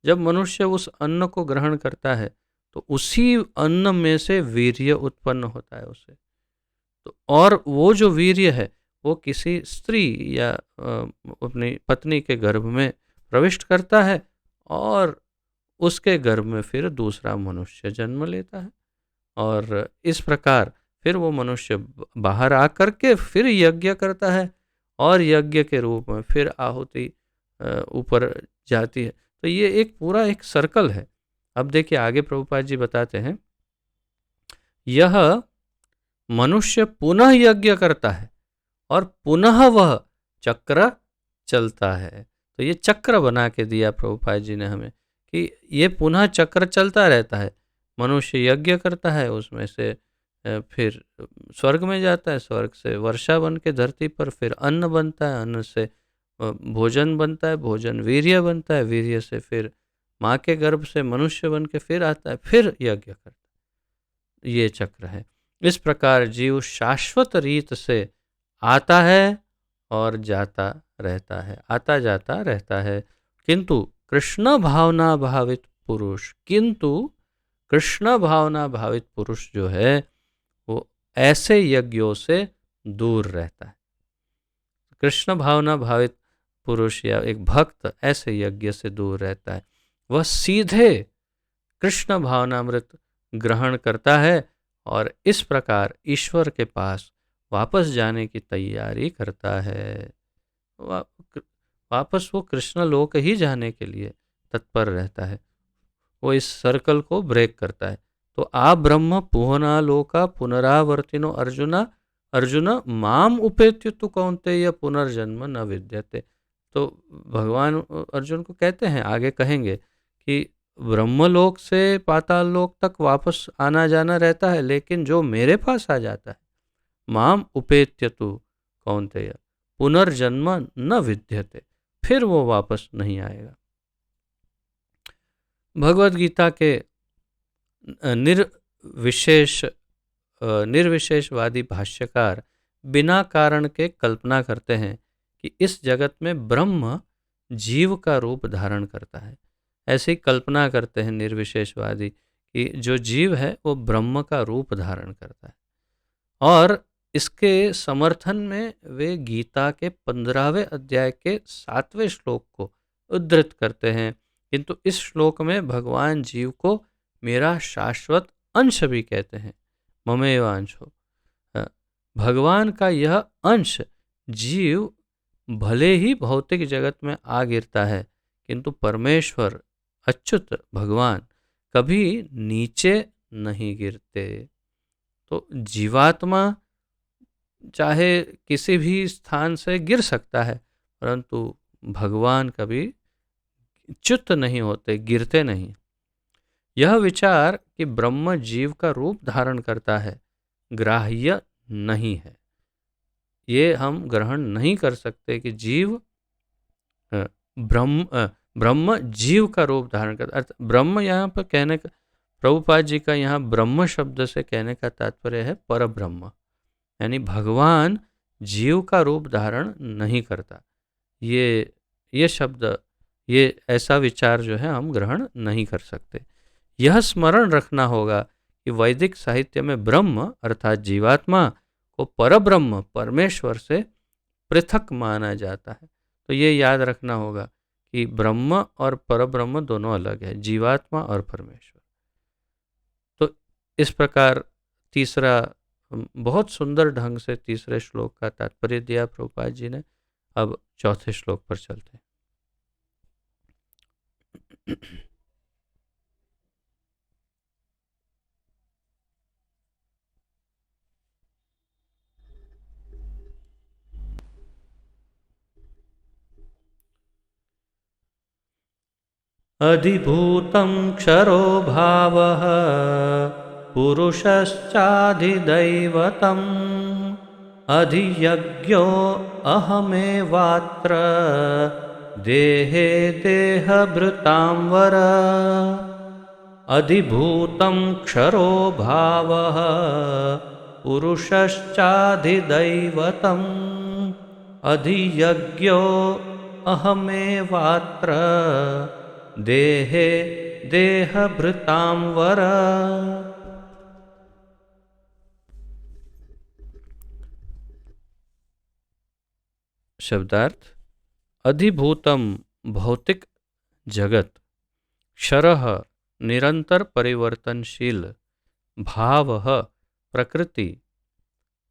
जब मनुष्य उस अन्न को ग्रहण करता है तो उसी अन्न में से वीर्य उत्पन्न होता है उसे। तो और वो जो वीर्य है वो किसी स्त्री या अपनी पत्नी के गर्भ में प्रविष्ट करता है और उसके गर्भ में फिर दूसरा मनुष्य जन्म लेता है। और इस प्रकार फिर वो मनुष्य बाहर आकर के फिर यज्ञ करता है और यज्ञ के रूप में फिर आहुति ऊपर जाती है। तो ये एक पूरा एक सर्कल है। अब देखिए आगे प्रभुपाद जी बताते हैं, यह मनुष्य पुनः यज्ञ करता है और पुनः वह चक्र चलता है। तो ये चक्र बना के दिया प्रभुपाद जी ने हमें कि ये पुनः चक्र चलता रहता है। मनुष्य यज्ञ करता है, उसमें से फिर स्वर्ग में जाता है, स्वर्ग से वर्षा बन के धरती पर फिर अन्न बनता है, अन्न से भोजन बनता है, भोजन वीर्य बनता है, वीर्य से फिर माँ के गर्भ से मनुष्य बन के फिर आता है, फिर यज्ञ करता है। ये चक्र है। इस प्रकार जीव शाश्वत रीत से आता है और जाता रहता है, आता जाता रहता है। किंतु कृष्ण भावना भावित पुरुष, किंतु कृष्ण भावना भावित पुरुष जो है वो ऐसे यज्ञों से दूर रहता है। कृष्ण भावना भावित पुरुष या एक भक्त ऐसे यज्ञ से दूर रहता है। वह सीधे कृष्ण भावनामृत ग्रहण करता है और इस प्रकार ईश्वर के पास वापस जाने की तैयारी करता है। वापस वो कृष्ण लोक ही जाने के लिए तत्पर रहता है। वो इस सर्कल को ब्रेक करता है। तो आ ब्रह्म पुहना लोका पुनरावर्तिनो अर्जुना, अर्जुन माम उपेत्य तु कौन्तेय पुनर्जन्म न विद्यते। तो भगवान अर्जुन को कहते हैं, आगे कहेंगे कि ब्रह्मलोक से पाताल लोक तक वापस आना जाना रहता है, लेकिन जो मेरे पास आ जाता है, माम उपेत्य तु कौन्तेय पुनर्जन्म न विद्यते, फिर वो वापस नहीं आएगा। भगवद गीता के निर्विशेषवादी भाष्यकार बिना कारण के कल्पना करते हैं कि इस जगत में ब्रह्म जीव का रूप धारण करता है। ऐसी कल्पना करते हैं निर्विशेषवादी कि जो जीव है वो ब्रह्म का रूप धारण करता है। और इसके समर्थन में वे गीता के 15वें अध्याय के 7वें श्लोक को उद्धृत करते हैं। किंतु इस श्लोक में भगवान जीव को मेरा शाश्वत अंश भी कहते हैं, ममेव अंशो। भगवान का यह अंश जीव भले ही भौतिक जगत में आ गिरता है, किंतु परमेश्वर अच्युत भगवान कभी नीचे नहीं गिरते। तो जीवात्मा चाहे किसी भी स्थान से गिर सकता है, परंतु भगवान कभी च्युत नहीं होते, गिरते नहीं। यह विचार कि ब्रह्म जीव का रूप धारण करता है ग्राह्य नहीं है। ये हम ग्रहण नहीं कर सकते कि जीव ब्रह्म जीव का रूप धारण करता। ब्रह्म यहाँ पर कहने का, प्रभुपाद जी का यहाँ ब्रह्म शब्द से कहने का तात्पर्य है पर ब्रह्म, यानी भगवान जीव का रूप धारण नहीं करता। ये शब्द, ये ऐसा विचार जो है हम ग्रहण नहीं कर सकते। यह स्मरण रखना होगा कि वैदिक साहित्य में ब्रह्म अर्थात जीवात्मा को परब्रह्म परमेश्वर से पृथक माना जाता है। तो ये याद रखना होगा कि ब्रह्म और परब्रह्म दोनों अलग है, जीवात्मा और परमेश्वर। तो इस प्रकार तीसरा, बहुत सुंदर ढंग से तीसरे श्लोक का तात्पर्य दिया प्रभुपाद जी ने। अब चौथे श्लोक पर चलते हैं। अधिभूतं क्षरो भावः पुरुषश्चाधिदैवतम् अधियज्ञो अहमेवात्र देहे देहभृतां वर। अधिभूतं क्षरो भावः पुरुषश्चाधिदैवतम् अधियज्ञो अहमेवात्र देहे देहभृतां वर। शब्दार्थ: अधिभूतम भौतिक जगत, क्षरः निरंतर परिवर्तनशील, भावः प्रकृति,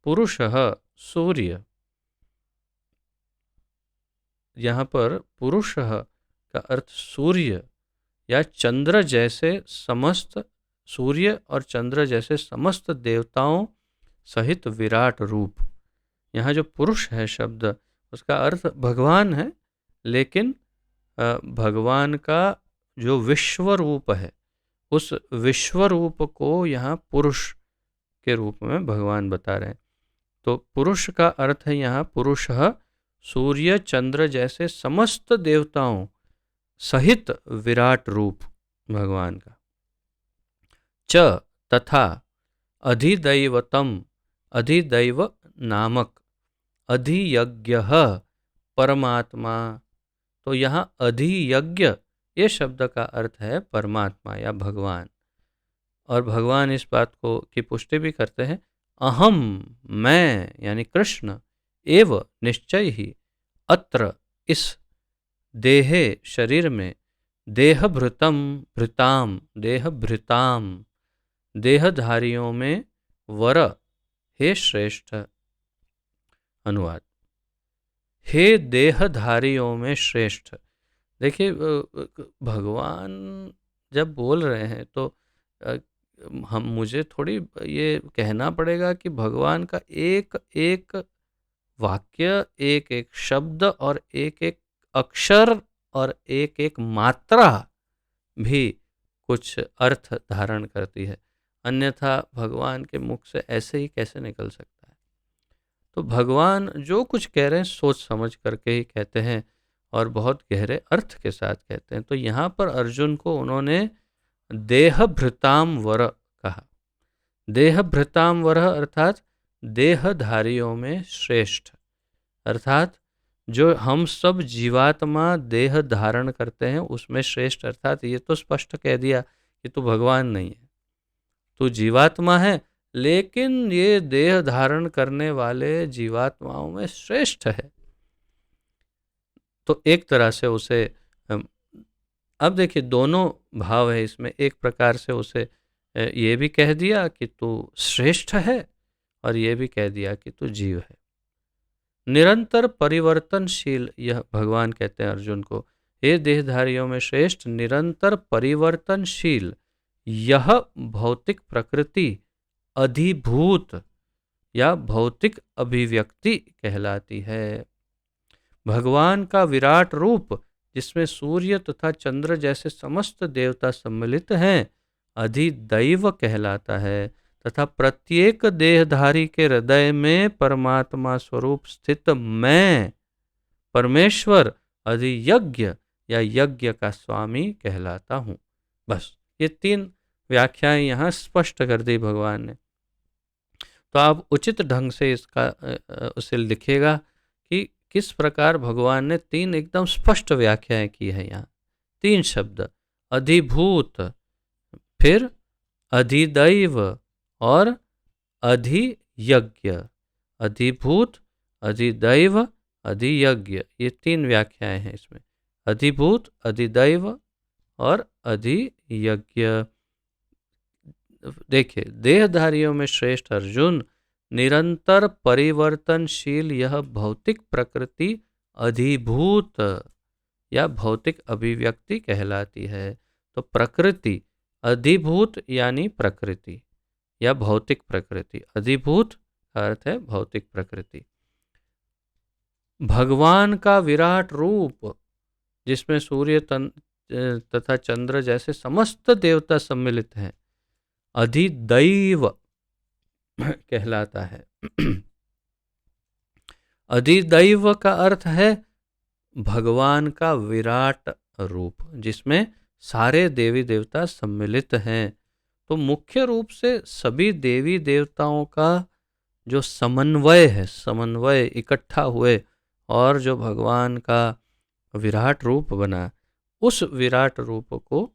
पुरुषः सूर्य। यहाँ पर पुरुषः का अर्थ सूर्य या चंद्र जैसे समस्त, सूर्य और चंद्र जैसे समस्त देवताओं सहित विराट रूप। यहाँ जो पुरुष है शब्द, उसका अर्थ भगवान है, लेकिन भगवान का जो विश्व रूप है, उस विश्व रूप को यहाँ पुरुष के रूप में भगवान बता रहे हैं। तो पुरुष का अर्थ है यहाँ पुरुषः, सूर्य चंद्र जैसे समस्त देवताओं सहित विराट रूप भगवान का। च तथा अधिदैवतम, अधिदैव नामक, अधियज्ञः परमात्मा। तो यहाँ अधियज्ञ ये शब्द का अर्थ है परमात्मा या भगवान। और भगवान इस बात को की पुष्टि भी करते हैं, अहम मैं यानी कृष्ण, एव निश्चय ही, अत्र इस देहे शरीर में, देहभृतम भृताम, देहभृताम देहधारियों में, वर हे श्रेष्ठ। अनुवाद, हे देहधारियों में श्रेष्ठ। देखिए भगवान जब बोल रहे हैं तो मुझे थोड़ी ये कहना पड़ेगा कि भगवान का एक एक वाक्य, एक एक शब्द और एक एक अक्षर और एक एक मात्रा भी कुछ अर्थ धारण करती है, अन्यथा भगवान के मुख से ऐसे ही कैसे निकल सकता है। तो भगवान जो कुछ कह रहे हैं सोच समझ करके ही कहते हैं और बहुत गहरे अर्थ के साथ कहते हैं। तो यहाँ पर अर्जुन को उन्होंने देहभृताम वर कहा। देहभृताम वर अर्थात देहधारियों में श्रेष्ठ, अर्थात जो हम सब जीवात्मा देह धारण करते हैं उसमें श्रेष्ठ। अर्थात ये तो स्पष्ट कह दिया कि तू भगवान नहीं है, तू जीवात्मा है, लेकिन ये देह धारण करने वाले जीवात्माओं में श्रेष्ठ है। तो एक तरह से उसे अब देखिए दोनों भाव है इसमें। एक प्रकार से उसे ये भी कह दिया कि तू श्रेष्ठ है और ये भी कह दिया कि तू जीव है। निरंतर परिवर्तनशील, यह भगवान कहते हैं अर्जुन को, हे देहधारियों में श्रेष्ठ, निरंतर परिवर्तनशील यह भौतिक प्रकृति अधिभूत या भौतिक अभिव्यक्ति कहलाती है। भगवान का विराट रूप जिसमें सूर्य तथा चंद्र जैसे समस्त देवता सम्मिलित हैं अधिदैव कहलाता है, तथा प्रत्येक देहधारी के हृदय में परमात्मा स्वरूप स्थित मैं परमेश्वर अधियज्ञ या यज्ञ का स्वामी कहलाता हूँ। बस ये 3 व्याख्याएं यहाँ स्पष्ट कर दी भगवान ने। तो आप उचित ढंग से इसका उसे लिखेगा कि किस प्रकार भगवान ने 3 एकदम स्पष्ट व्याख्याएं की है। यहाँ 3 शब्द, अधिभूत, फिर अधिदैव और अधियज्ञ। अधिभूत, अधिदैव, अधियज्ञ, ये 3 व्याख्याएं हैं इसमें, अधिभूत, अधिदैव और अधियज्ञ। देखिए, देहधारियों में श्रेष्ठ अर्जुन, निरंतर परिवर्तनशील यह भौतिक प्रकृति अधिभूत या भौतिक अभिव्यक्ति कहलाती है। तो प्रकृति, अधिभूत यानी प्रकृति या भौतिक प्रकृति, अधिभूत का अर्थ है भौतिक प्रकृति। भगवान का विराट रूप जिसमें सूर्य तथा चंद्र जैसे समस्त देवता सम्मिलित हैं अधिदैव कहलाता है। अधिदैव का अर्थ है भगवान का विराट रूप जिसमें सारे देवी देवता सम्मिलित हैं। तो मुख्य रूप से सभी देवी देवताओं का जो समन्वय है, समन्वय इकट्ठा हुए और जो भगवान का विराट रूप बना, उस विराट रूप को,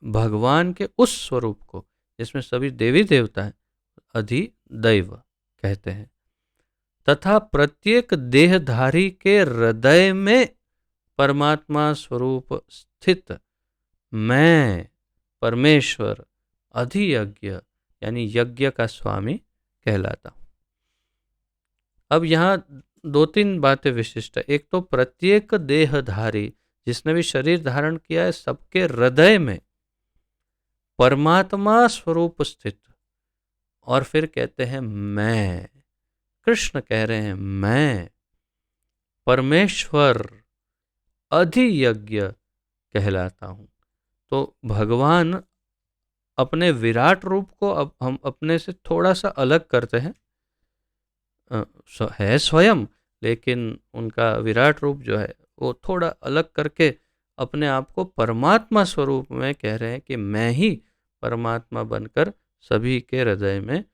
भगवान के उस स्वरूप को जिसमें सभी देवी देवता हैं, अधिदैव कहते हैं। तथा प्रत्येक देहधारी के हृदय में परमात्मा स्वरूप स्थित मैं परमेश्वर अधियज्ञ यानी यज्ञ का स्वामी कहलाता हूं। अब यहाँ 2-3 बातें विशिष्ट है। एक तो प्रत्येक देहधारी, जिसने भी शरीर धारण किया है, सबके हृदय में परमात्मा स्वरूप स्थित। और फिर कहते हैं मैं, कृष्ण कह रहे हैं मैं परमेश्वर अधियज्ञ कहलाता हूं। तो भगवान अपने विराट रूप को अब हम अपने से थोड़ा सा अलग करते हैं, है स्वयं, लेकिन उनका विराट रूप जो है वो थोड़ा अलग करके अपने आप को परमात्मा स्वरूप में कह रहे हैं कि मैं ही परमात्मा बनकर सभी के हृदय में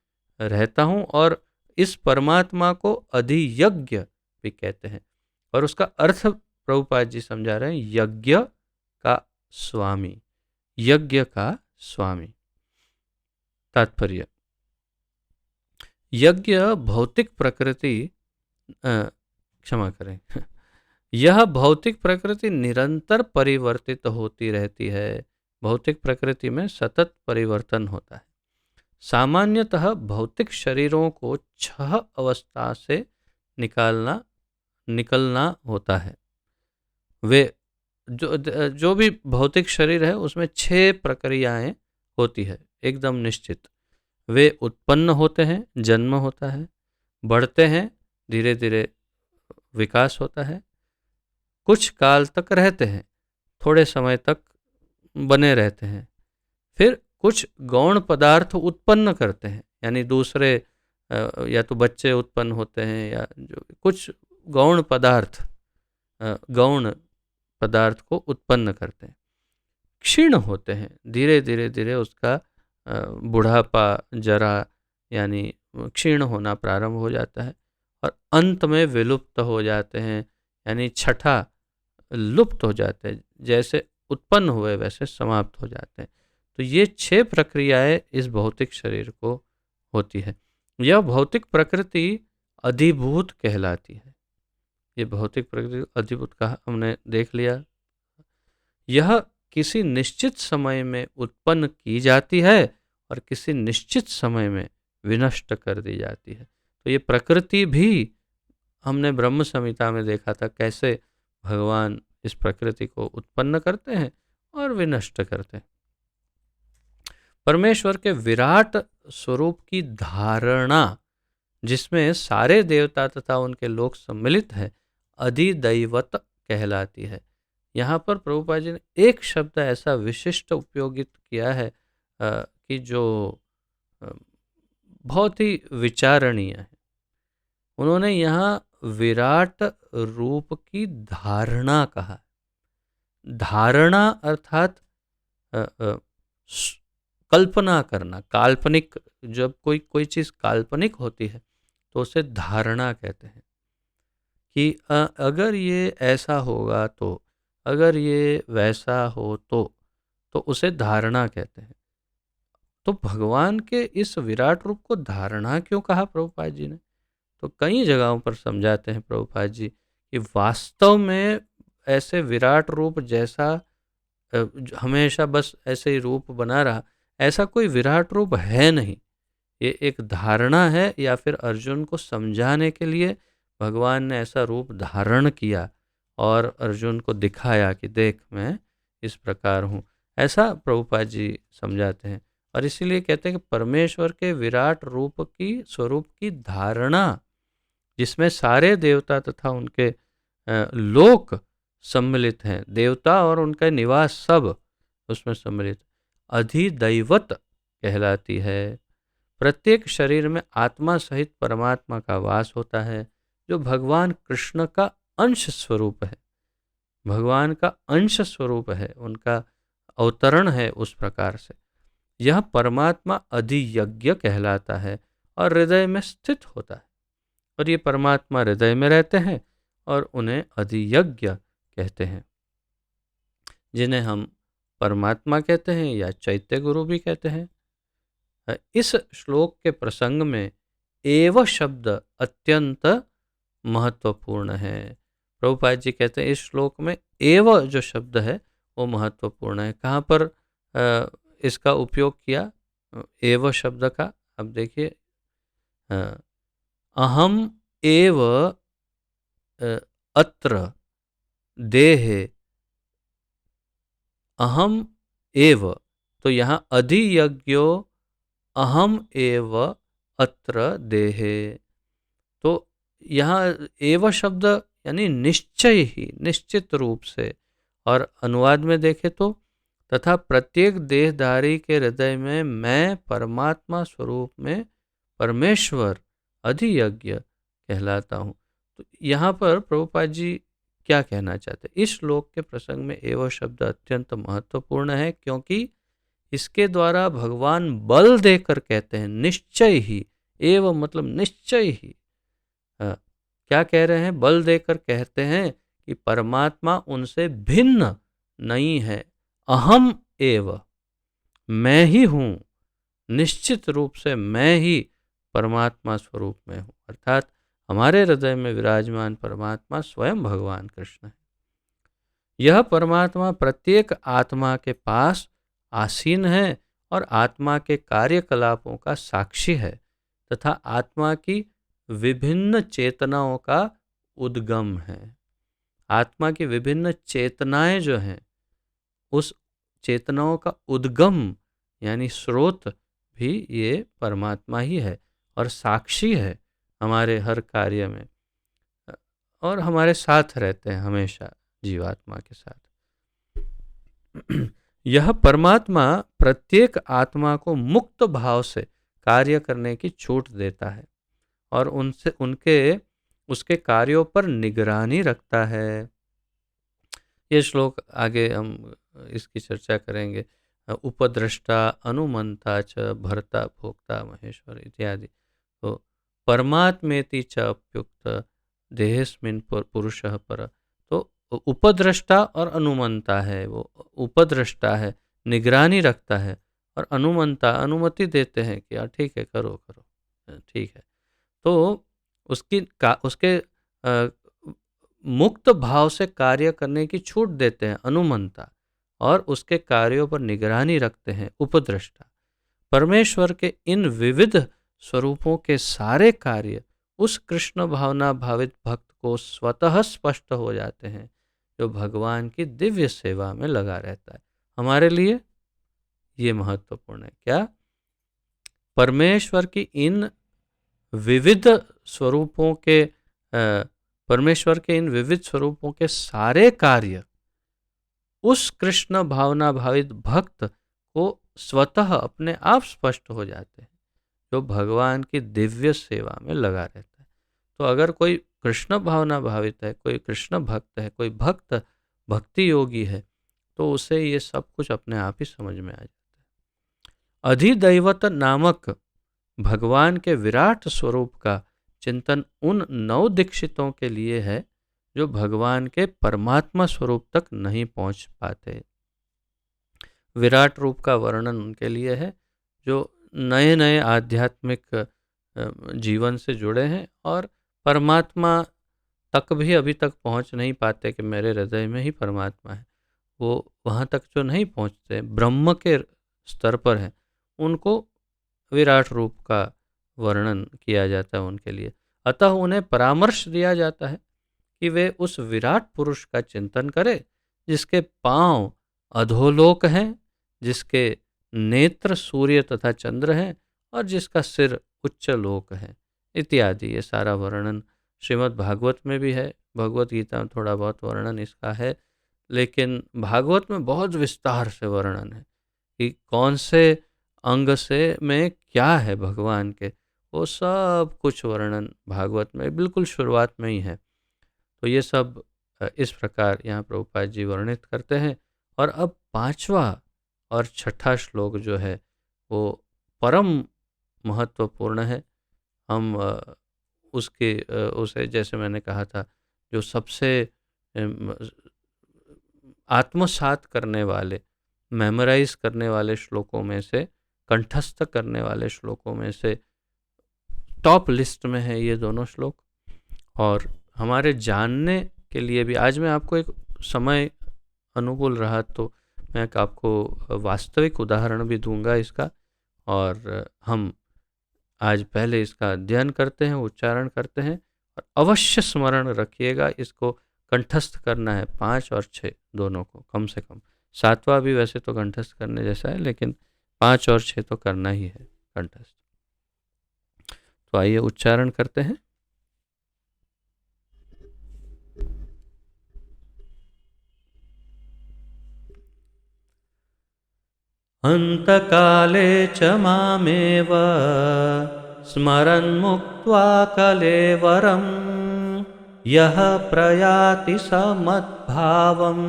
रहता हूँ। और इस परमात्मा को अधियज्ञ भी कहते हैं, और उसका अर्थ प्रभुपाद जी समझा रहे हैं, यज्ञ का स्वामी, यज्ञ का स्वामी। तात्पर्य, यज्ञ भौतिक प्रकृति क्षमा करें यह भौतिक प्रकृति निरंतर परिवर्तित होती रहती है। भौतिक प्रकृति में सतत परिवर्तन होता है। सामान्यतः भौतिक शरीरों को 6 अवस्था से निकलना होता है। वे जो भी भौतिक शरीर है उसमें 6 प्रक्रियाएं होती है एकदम निश्चित। वे उत्पन्न होते हैं, जन्म होता है, बढ़ते हैं, धीरे धीरे विकास होता है, कुछ काल तक रहते हैं, थोड़े समय तक बने रहते हैं, फिर कुछ गौण पदार्थ उत्पन्न करते हैं, यानी दूसरे या तो बच्चे उत्पन्न होते हैं या जो कुछ गौण पदार्थ को उत्पन्न करते हैं, क्षीण होते हैं, धीरे धीरे धीरे उसका बुढ़ापा, जरा यानी क्षीण होना प्रारंभ हो जाता है, और अंत में विलुप्त हो जाते हैं, यानी छठा लुप्त हो जाते हैं, जैसे उत्पन्न हुए वैसे समाप्त हो जाते हैं। तो ये 6 प्रक्रियाएं इस भौतिक शरीर को होती है। यह भौतिक प्रकृति अधिभूत कहलाती है। ये भौतिक प्रकृति अधिभूत का हमने देख लिया। यह किसी निश्चित समय में उत्पन्न की जाती है और किसी निश्चित समय में विनष्ट कर दी जाती है। तो ये प्रकृति भी हमने ब्रह्म संहिता में देखा था कैसे भगवान इस प्रकृति को उत्पन्न करते हैं और विनष्ट करते हैं। परमेश्वर के विराट स्वरूप की धारणा, जिसमें सारे देवता तथा उनके लोग सम्मिलित है, अधिदैवत कहलाती है। यहाँ पर प्रभुपाद जी ने एक शब्द ऐसा विशिष्ट उपयोगित किया है कि जो बहुत ही विचारणीय है। उन्होंने यहाँ विराट रूप की धारणा कहा। धारणा अर्थात कल्पना करना, काल्पनिक। जब कोई चीज़ काल्पनिक होती है तो उसे धारणा कहते हैं कि अगर ये ऐसा होगा तो, अगर ये वैसा हो तो उसे धारणा कहते हैं। तो भगवान के इस विराट रूप को धारणा क्यों कहा प्रभुपाद जी ने? तो कई जगहों पर समझाते हैं प्रभुपाद जी कि वास्तव में ऐसे विराट रूप जैसा हमेशा बस ऐसे ही रूप बना रहा, ऐसा कोई विराट रूप है नहीं। ये एक धारणा है, या फिर अर्जुन को समझाने के लिए भगवान ने ऐसा रूप धारण किया और अर्जुन को दिखाया कि देख मैं इस प्रकार हूँ। ऐसा प्रभुपाद जी समझाते हैं, और इसीलिए कहते हैं कि परमेश्वर के विराट रूप की स्वरूप की धारणा, जिसमें सारे देवता तथा उनके लोक सम्मिलित हैं, देवता और उनका निवास सब उसमें सम्मिलित, अधिदैवत कहलाती है। प्रत्येक शरीर में आत्मा सहित परमात्मा का वास होता है, जो भगवान कृष्ण का अंश स्वरूप है, भगवान का अंश स्वरूप है, उनका अवतरण है उस प्रकार से। यह परमात्मा अधियज्ञ कहलाता है और हृदय में स्थित होता है, और ये परमात्मा हृदय में रहते हैं और उन्हें अधियज्ञ कहते हैं, जिन्हें हम परमात्मा कहते हैं या चैत्य गुरु भी कहते हैं। इस श्लोक के प्रसंग में एव शब्द अत्यंत महत्वपूर्ण है। प्रभुपाद जी कहते हैं इस श्लोक में एव जो शब्द है वो महत्वपूर्ण है। कहाँ पर इसका उपयोग किया एव शब्द का? अब देखिए, अहम एव अत्र देहे, अहम एव, तो यहाँ अधियज्ञो अहम एव अत्र देहे। तो यहाँ एव शब्द यानी निश्चय ही, निश्चित रूप से। और अनुवाद में देखें तो तथा प्रत्येक देहधारी के हृदय में मैं परमात्मा स्वरूप में परमेश्वर अधियज्ञ कहलाता हूँ। तो यहाँ पर प्रभुपाद जी क्या कहना चाहते हैं? इस श्लोक के प्रसंग में एवं शब्द अत्यंत महत्वपूर्ण है, क्योंकि इसके द्वारा भगवान बल देकर कहते हैं निश्चय ही, एवं मतलब निश्चय ही। क्या कह रहे हैं? बल देकर कहते हैं कि परमात्मा उनसे भिन्न नहीं है। अहम एव, मैं ही हूँ, निश्चित रूप से मैं ही परमात्मा स्वरूप में हूँ। अर्थात हमारे हृदय में विराजमान परमात्मा स्वयं भगवान कृष्ण है। यह परमात्मा प्रत्येक आत्मा के पास आसीन है और आत्मा के कार्यकलापों का साक्षी है तथा आत्मा की विभिन्न चेतनाओं का उद्गम है। आत्मा की विभिन्न चेतनाएं जो हैं, उस चेतनाओं का उद्गम यानी स्रोत भी ये परमात्मा ही है और साक्षी है हमारे हर कार्य में, और हमारे साथ रहते हैं हमेशा जीवात्मा के साथ। यह परमात्मा प्रत्येक आत्मा को मुक्त भाव से कार्य करने की छूट देता है और उसके कार्यों पर निगरानी रखता है। ये श्लोक आगे हम इसकी चर्चा करेंगे। उपद्रष्टा अनुमंता च भर्ता भोक्ता महेश्वर इत्यादि। तो परमात्मेति च अप्युक्त देहेस्मिन् पुरुषः पर। तो उपद्रष्टा और अनुमंता है, वो उपद्रष्टा है, निगरानी रखता है, और अनुमंता अनुमति देते हैं कि ठीक है, करो करो, ठीक है। तो उसके मुक्त भाव से कार्य करने की छूट देते हैं अनुमंता, और उसके कार्यों पर निगरानी रखते हैं उपद्रष्टा। परमेश्वर के इन विविध स्वरूपों के सारे कार्य उस कृष्ण भावना भावित भक्त को स्वतः स्पष्ट हो जाते हैं जो भगवान की दिव्य सेवा में लगा रहता है। हमारे लिए ये महत्वपूर्ण है। क्या? परमेश्वर की इन विविध स्वरूपों के परमेश्वर के इन विविध स्वरूपों के सारे कार्य उस कृष्ण भावना भावित भक्त को स्वतः अपने आप स्पष्ट हो जाते हैं जो भगवान की दिव्य सेवा में लगा रहता है। तो अगर कोई कृष्ण भावना भावित है, कोई कृष्ण भक्त है, कोई भक्त भक्ति योगी है, तो उसे ये सब कुछ अपने आप ही समझ में आ जाता है। अधिदैवत नामक भगवान के विराट स्वरूप का चिंतन उन नव दीक्षितों के लिए है जो भगवान के परमात्मा स्वरूप तक नहीं पहुंच पाते। विराट रूप का वर्णन उनके लिए है जो नए नए आध्यात्मिक जीवन से जुड़े हैं और परमात्मा तक भी अभी तक पहुंच नहीं पाते कि मेरे हृदय में ही परमात्मा है। वो वहाँ तक जो नहीं पहुंचते, ब्रह्म के स्तर पर हैं, उनको विराट रूप का वर्णन किया जाता है उनके लिए। अतः उन्हें परामर्श दिया जाता है कि वे उस विराट पुरुष का चिंतन करें जिसके पांव अधोलोक हैं, जिसके नेत्र सूर्य तथा चंद्र हैं और जिसका सिर उच्च लोक है इत्यादि। ये सारा वर्णन श्रीमद् भागवत में भी है, भगवत गीता में थोड़ा बहुत वर्णन इसका है, लेकिन भागवत में बहुत विस्तार से वर्णन है कि कौन से अंग से में क्या है भगवान के, वो सब कुछ वर्णन भागवत में बिल्कुल शुरुआत में ही है। तो ये सब इस प्रकार यहाँ प्रभुपाद जी वर्णित करते हैं। और अब 5वां और 6ठा श्लोक जो है वो परम महत्वपूर्ण है। हम उसे जैसे मैंने कहा था, जो सबसे आत्मसात करने वाले, मेमोराइज करने वाले श्लोकों में से, कंठस्थ करने वाले श्लोकों में से टॉप लिस्ट में है ये दोनों श्लोक। और हमारे जानने के लिए भी आज मैं आपको एक समय अनुकूल रहा तो मैं आपको वास्तविक उदाहरण भी दूंगा इसका, और हम आज पहले इसका अध्ययन करते हैं, उच्चारण करते हैं, और अवश्य स्मरण रखिएगा इसको कंठस्थ करना है 5 और 6 दोनों को कम से कम। 7वां भी वैसे तो कंठस्थ करने जैसा है, लेकिन 5 और 6 तो करना ही है कंठस्थ। तो आइए उच्चारण करते हैं। अन्तकाले च मामेव स्मरन् मुक्त्वा कलेवरं यः प्रयाति स मद्भावं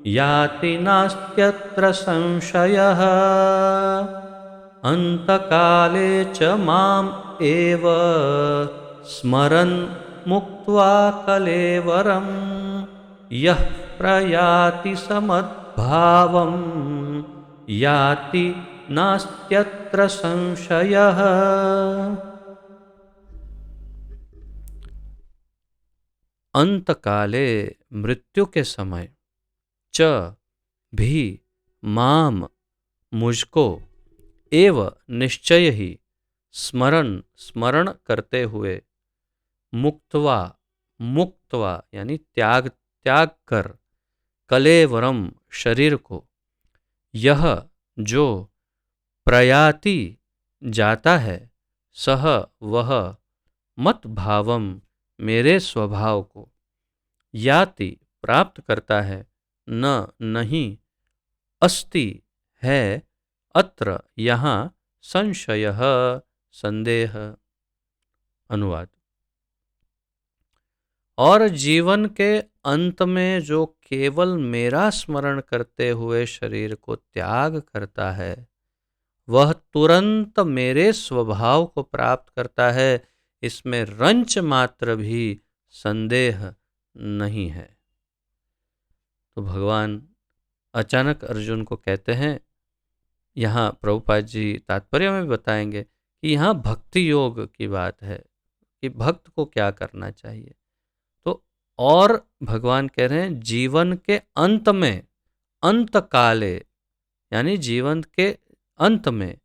याति नास्त्यत्र संशयः। अन्तकाले च माम् एव स्मरन् मुक्त्वा कलेवरं यः प्रयाति स मद्भावं याति नास्त्यत्र संशयः। अंतकाले मृत्यु के समय च भी माम मुझको एव निश्चय ही स्मरण करते हुए मुक्त्वा मुक्त्वा यानी त्याग कर कलेवरम शरीर को यह जो प्रयाति जाता है सह वह मत भावम मेरे स्वभाव को याति प्राप्त करता है न नहीं अस्ति है अत्र यहाँ संशयः संदेह। अनुवाद। और जीवन के अंत में जो केवल मेरा स्मरण करते हुए शरीर को त्याग करता है वह तुरंत मेरे स्वभाव को प्राप्त करता है, इसमें रंच मात्र भी संदेह नहीं है। तो भगवान अचानक अर्जुन को कहते हैं, यहाँ प्रभुपाद जी तात्पर्य में बताएंगे कि यहाँ भक्ति योग की बात है कि भक्त को क्या करना चाहिए। तो और भगवान कह रहे हैं जीवन के अंत में, अंत काले यानी जीवन के अंत में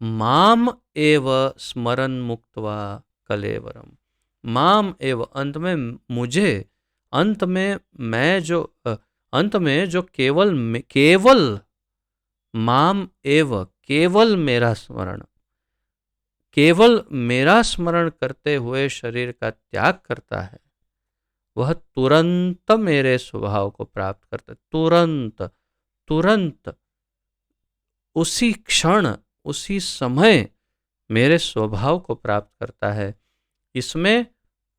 माम एव स्मरण मुक्त्वा कलेवरम, माम एव अंत में मुझे, अंत में मैं जो अंत में जो केवल माम एव केवल मेरा स्मरण, केवल मेरा स्मरण करते हुए शरीर का त्याग करता है वह तुरंत मेरे स्वभाव को प्राप्त करता है। तुरंत तुरंत उसी क्षण उसी समय मेरे स्वभाव को प्राप्त करता है। इसमें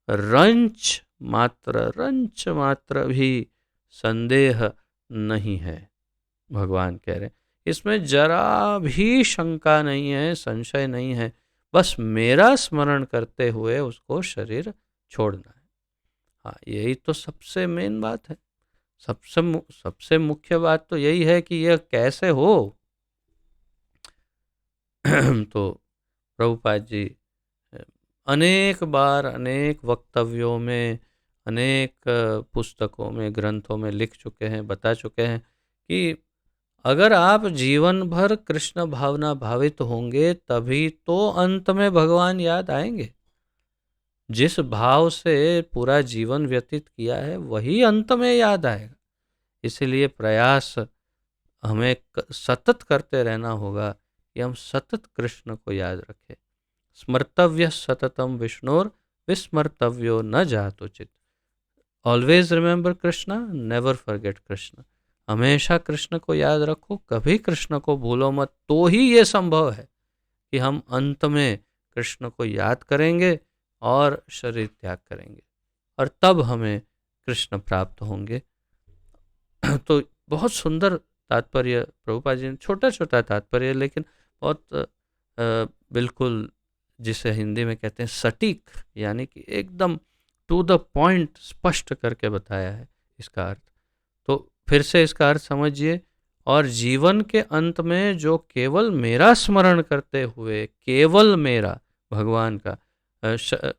रंच मात्र भी संदेह नहीं है। भगवान कह रहे हैं इसमें जरा भी शंका नहीं है, संशय नहीं है, बस मेरा स्मरण करते हुए उसको शरीर छोड़ना है। हाँ, यही तो सबसे मेन बात है, सबसे मुख्य बात तो यही है कि यह कैसे हो। तो प्रभुपाद जी अनेक बार अनेक वक्तव्यों में, अनेक पुस्तकों में, ग्रंथों में लिख चुके हैं, बता चुके हैं कि अगर आप जीवन भर कृष्ण भावना भावित होंगे तभी तो अंत में भगवान याद आएंगे। जिस भाव से पूरा जीवन व्यतीत किया है वही अंत में याद आएगा। इसलिए प्रयास हमें सतत करते रहना होगा कि हम सतत कृष्ण को याद रखें। स्मर्तव्य सततम विष्णुर विस्मर्तव्यो न जातोचित। Always remember Krishna, never forget Krishna. हमेशा कृष्ण को याद रखो, कभी कृष्ण को भूलो मत। तो ही ये संभव है कि हम अंत में कृष्ण को याद करेंगे और शरीर त्याग करेंगे और तब हमें कृष्ण प्राप्त होंगे। तो बहुत सुंदर तात्पर्य प्रभुपाद जी ने, छोटा छोटा तात्पर्य लेकिन बहुत बिल्कुल जिसे हिंदी में कहते हैं सटीक, यानी कि एकदम टू द पॉइंट स्पष्ट करके बताया है इसका अर्थ। तो फिर से इसका अर्थ समझिए। और जीवन के अंत में जो केवल मेरा स्मरण करते हुए, केवल मेरा, भगवान का,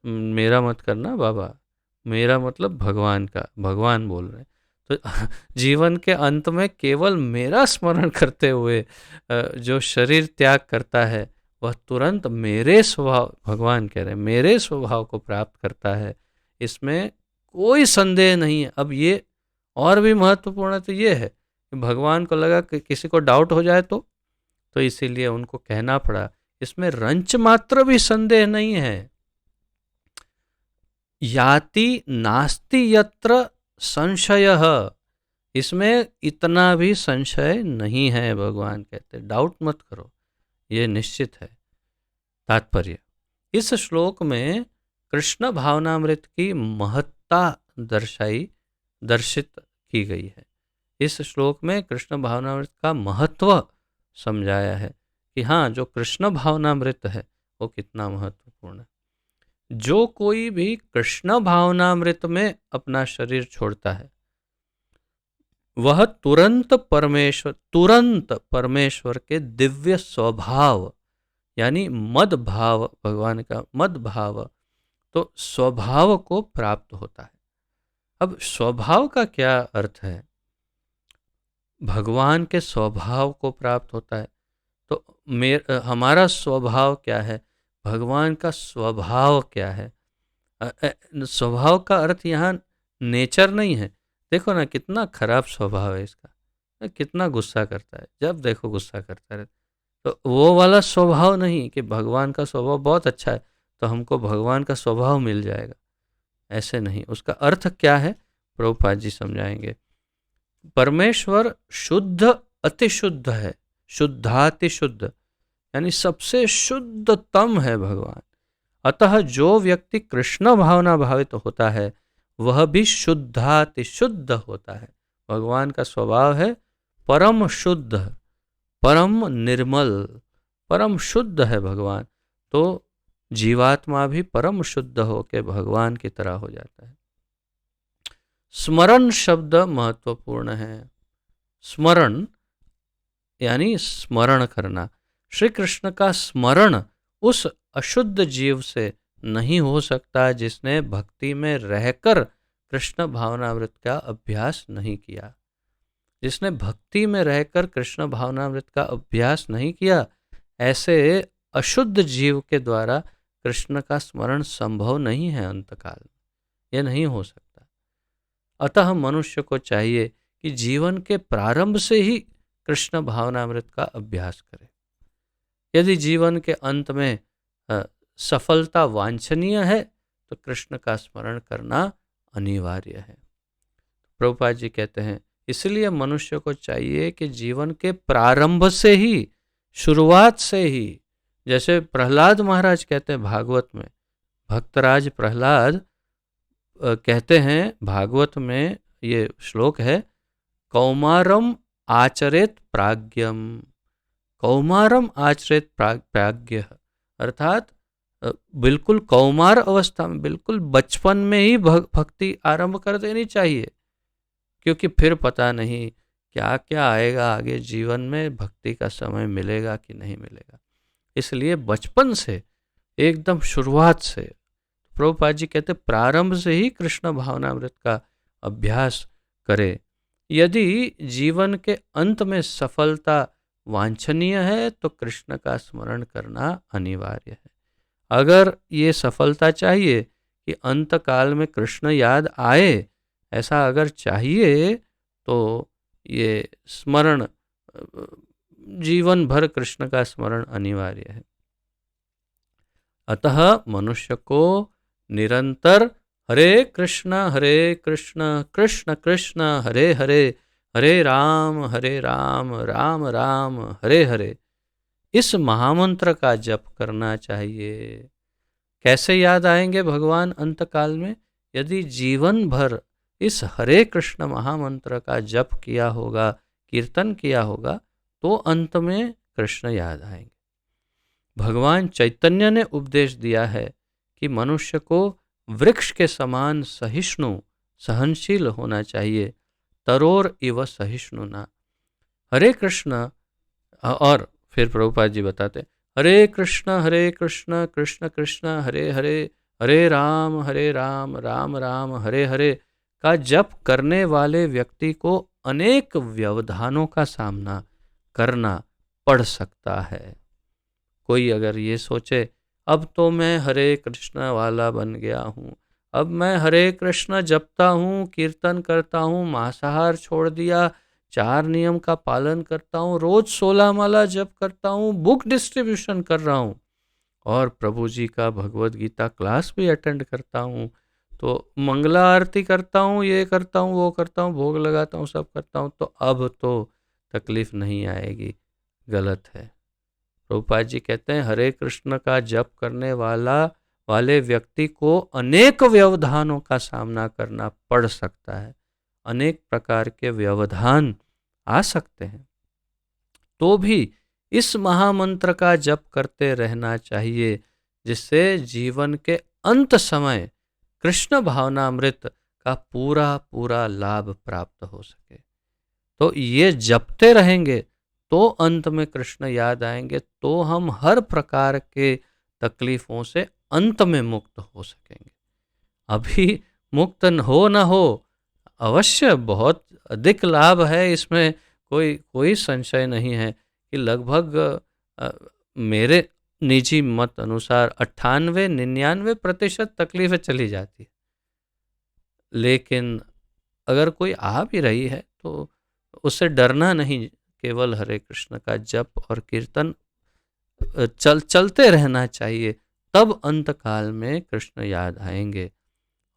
मेरा मत करना बाबा, मेरा मतलब भगवान का, भगवान बोल रहे हैं। तो जीवन के अंत में केवल मेरा स्मरण करते हुए जो शरीर त्याग करता है वह तुरंत मेरे स्वभाव, भगवान कह रहे हैं, मेरे स्वभाव को प्राप्त करता है। इसमें कोई संदेह नहीं है। अब ये और भी महत्वपूर्ण तो ये है कि भगवान को लगा कि किसी को डाउट हो जाए तो इसीलिए उनको कहना पड़ा। इसमें रंच मात्र भी संदेह नहीं है। याति नास्ति यत्र संशयः, इसमें इतना भी संशय नहीं है, भगवान कहते, डाउट मत करो, ये निश्चित है। तात्पर्य, इस श्लोक में कृष्ण भावनामृत की महत्ता दर्शित की गई है। इस श्लोक में कृष्ण भावनामृत का महत्व समझाया है कि हाँ, जो कृष्ण भावनामृत है वो कितना महत्वपूर्ण है। जो कोई भी कृष्ण भावनामृत में अपना शरीर छोड़ता है, वह तुरंत परमेश्वर के दिव्य स्वभाव यानी मद भाव, भगवान का मद भाव, तो स्वभाव को प्राप्त होता है। अब स्वभाव का क्या अर्थ है? भगवान के स्वभाव को प्राप्त होता है। तो हमारा स्वभाव क्या है, भगवान का स्वभाव क्या है? स्वभाव का अर्थ यहाँ नेचर नहीं है। देखो ना कितना खराब स्वभाव है इसका, कितना गुस्सा करता है, जब देखो गुस्सा करता रहता। तो वो वाला स्वभाव नहीं कि भगवान का स्वभाव बहुत अच्छा है तो हमको भगवान का स्वभाव मिल जाएगा, ऐसे नहीं। उसका अर्थ क्या है प्रभुपाद जी समझाएंगे। परमेश्वर शुद्ध अति शुद्ध है, शुद्धाति शुद्ध, यानी सबसे शुद्धतम है भगवान। अतः जो व्यक्ति कृष्ण भावना भावित होता है वह भी शुद्धाति शुद्ध होता है। भगवान का स्वभाव है परम शुद्ध, परम निर्मल, परम शुद्ध है भगवान। तो जीवात्मा भी परम शुद्ध होकर भगवान की तरह हो जाता है। स्मरण शब्द महत्वपूर्ण है। स्मरण यानी स्मरण करना। श्री कृष्ण का स्मरण उस अशुद्ध जीव से नहीं हो सकता जिसने भक्ति में रहकर कृष्ण भावनामृत का अभ्यास नहीं किया। जिसने भक्ति में रहकर कृष्ण भावनामृत का अभ्यास नहीं किया, ऐसे अशुद्ध जीव के द्वारा कृष्ण का स्मरण संभव नहीं है अंतकाल में, यह नहीं हो सकता। अतः मनुष्य को चाहिए कि जीवन के प्रारंभ से ही कृष्ण भावनामृत का अभ्यास करे। यदि जीवन के अंत में सफलता वांछनीय है तो कृष्ण का स्मरण करना अनिवार्य है। प्रभुपाद जी कहते हैं इसलिए मनुष्य को चाहिए कि जीवन के प्रारंभ से ही, शुरुआत से ही, जैसे प्रहलाद महाराज कहते हैं भागवत में, भक्तराज प्रहलाद कहते हैं भागवत में, ये श्लोक है, कौमारम आचरेत प्राज्ञम, कौमारम आचरेत प्राज्ञ, अर्थात बिल्कुल कौमार अवस्था में, बिल्कुल बचपन में ही भक्ति आरंभ कर देनी चाहिए, क्योंकि फिर पता नहीं क्या क्या आएगा आगे जीवन में, भक्ति का समय मिलेगा कि नहीं मिलेगा। इसलिए बचपन से, एकदम शुरुआत से, प्रभुपाद जी कहते प्रारंभ से ही कृष्ण भावनामृत का अभ्यास करे। यदि जीवन के अंत में सफलता वांछनीय है तो कृष्ण का स्मरण करना अनिवार्य है। अगर ये सफलता चाहिए कि अंत काल में कृष्ण याद आए, ऐसा अगर चाहिए तो ये स्मरण, जीवन भर कृष्ण का स्मरण अनिवार्य है। अतः मनुष्य को निरंतर हरे कृष्ण कृष्ण कृष्ण हरे हरे, हरे राम राम राम हरे हरे, इस महामंत्र का जप करना चाहिए। कैसे याद आएंगे भगवान अंतकाल में? यदि जीवन भर इस हरे कृष्ण महामंत्र का जप किया होगा, कीर्तन किया होगा, तो अंत में कृष्ण याद आएंगे। भगवान चैतन्य ने उपदेश दिया है कि मनुष्य को वृक्ष के समान सहिष्णु, सहनशील होना चाहिए, तरोर इव सहिष्णुना। हरे कृष्ण, और फिर प्रभुपाद जी बताते हरे कृष्ण कृष्ण कृष्ण हरे हरे, हरे राम राम राम हरे हरे का जप करने वाले व्यक्ति को अनेक व्यवधानों का सामना करना पड़ सकता है। कोई अगर ये सोचे अब तो मैं हरे कृष्ण वाला बन गया हूँ, अब मैं हरे कृष्ण जपता हूँ, कीर्तन करता हूँ, मांसाहार छोड़ दिया, 4 नियम का पालन करता हूँ, रोज 16 माला जप करता हूँ, बुक डिस्ट्रीब्यूशन कर रहा हूँ और प्रभु जी का भगवद गीता क्लास भी अटेंड करता हूँ, तो मंगला आरती करता हूँ, ये करता हूँ, वो करता हूँ, भोग लगाता हूँ, सब करता हूँ, तो अब तो तकलीफ नहीं आएगी। गलत है। प्रभुपाद जी कहते हैं हरे कृष्ण का जप करने वाले व्यक्ति को अनेक व्यवधानों का सामना करना पड़ सकता है, अनेक प्रकार के व्यवधान आ सकते हैं, तो भी इस महामंत्र का जप करते रहना चाहिए, जिससे जीवन के अंत समय कृष्ण भावनामृत का पूरा पूरा लाभ प्राप्त हो सके। तो ये जपते रहेंगे तो अंत में कृष्ण याद आएंगे, तो हम हर प्रकार के तकलीफों से अंत में मुक्त हो सकेंगे। अभी मुक्त हो न हो, अवश्य बहुत अधिक लाभ है इसमें, कोई कोई संशय नहीं है कि लगभग मेरे निजी मत अनुसार 98-99% तकलीफें चली जाती है। लेकिन अगर कोई आ भी रही है तो उससे डरना नहीं, केवल हरे कृष्ण का जप और कीर्तन चलते रहना चाहिए, तब अंत काल में कृष्ण याद आएंगे।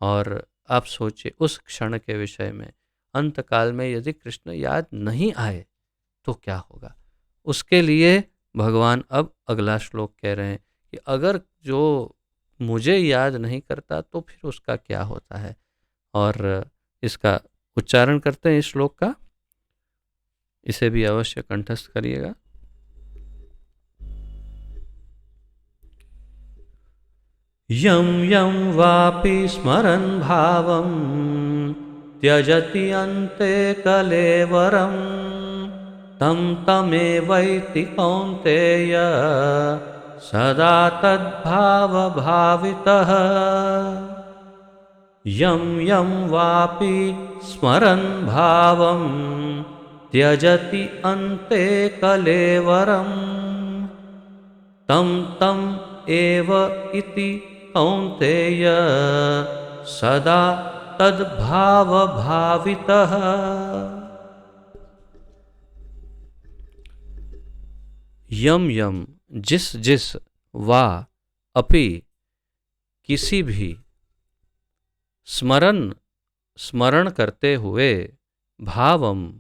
और आप सोचिए उस क्षण के विषय में, अंत काल में यदि कृष्ण याद नहीं आए तो क्या होगा। उसके लिए भगवान अब अगला श्लोक कह रहे हैं कि अगर जो मुझे याद नहीं करता तो फिर उसका क्या होता है। और इसका उच्चारण करते हैं इस श्लोक का, इसे भी अवश्य कंठस्थ करिएगा। यं यं वापि स्मरन् भावं त्यजति अन्ते कलेवरं, तं तमेवैति कौन्तेय सदा तद्भावभावितः। यं यं वापि स्मरन् भावं त्यजति अन्ते कलेवरं, तं तम् एव इति कौन्तेय सदा तद्भावभावितः। यम यम जिस जिस, वा अपि किसी भी, स्मरण करते हुए, भावम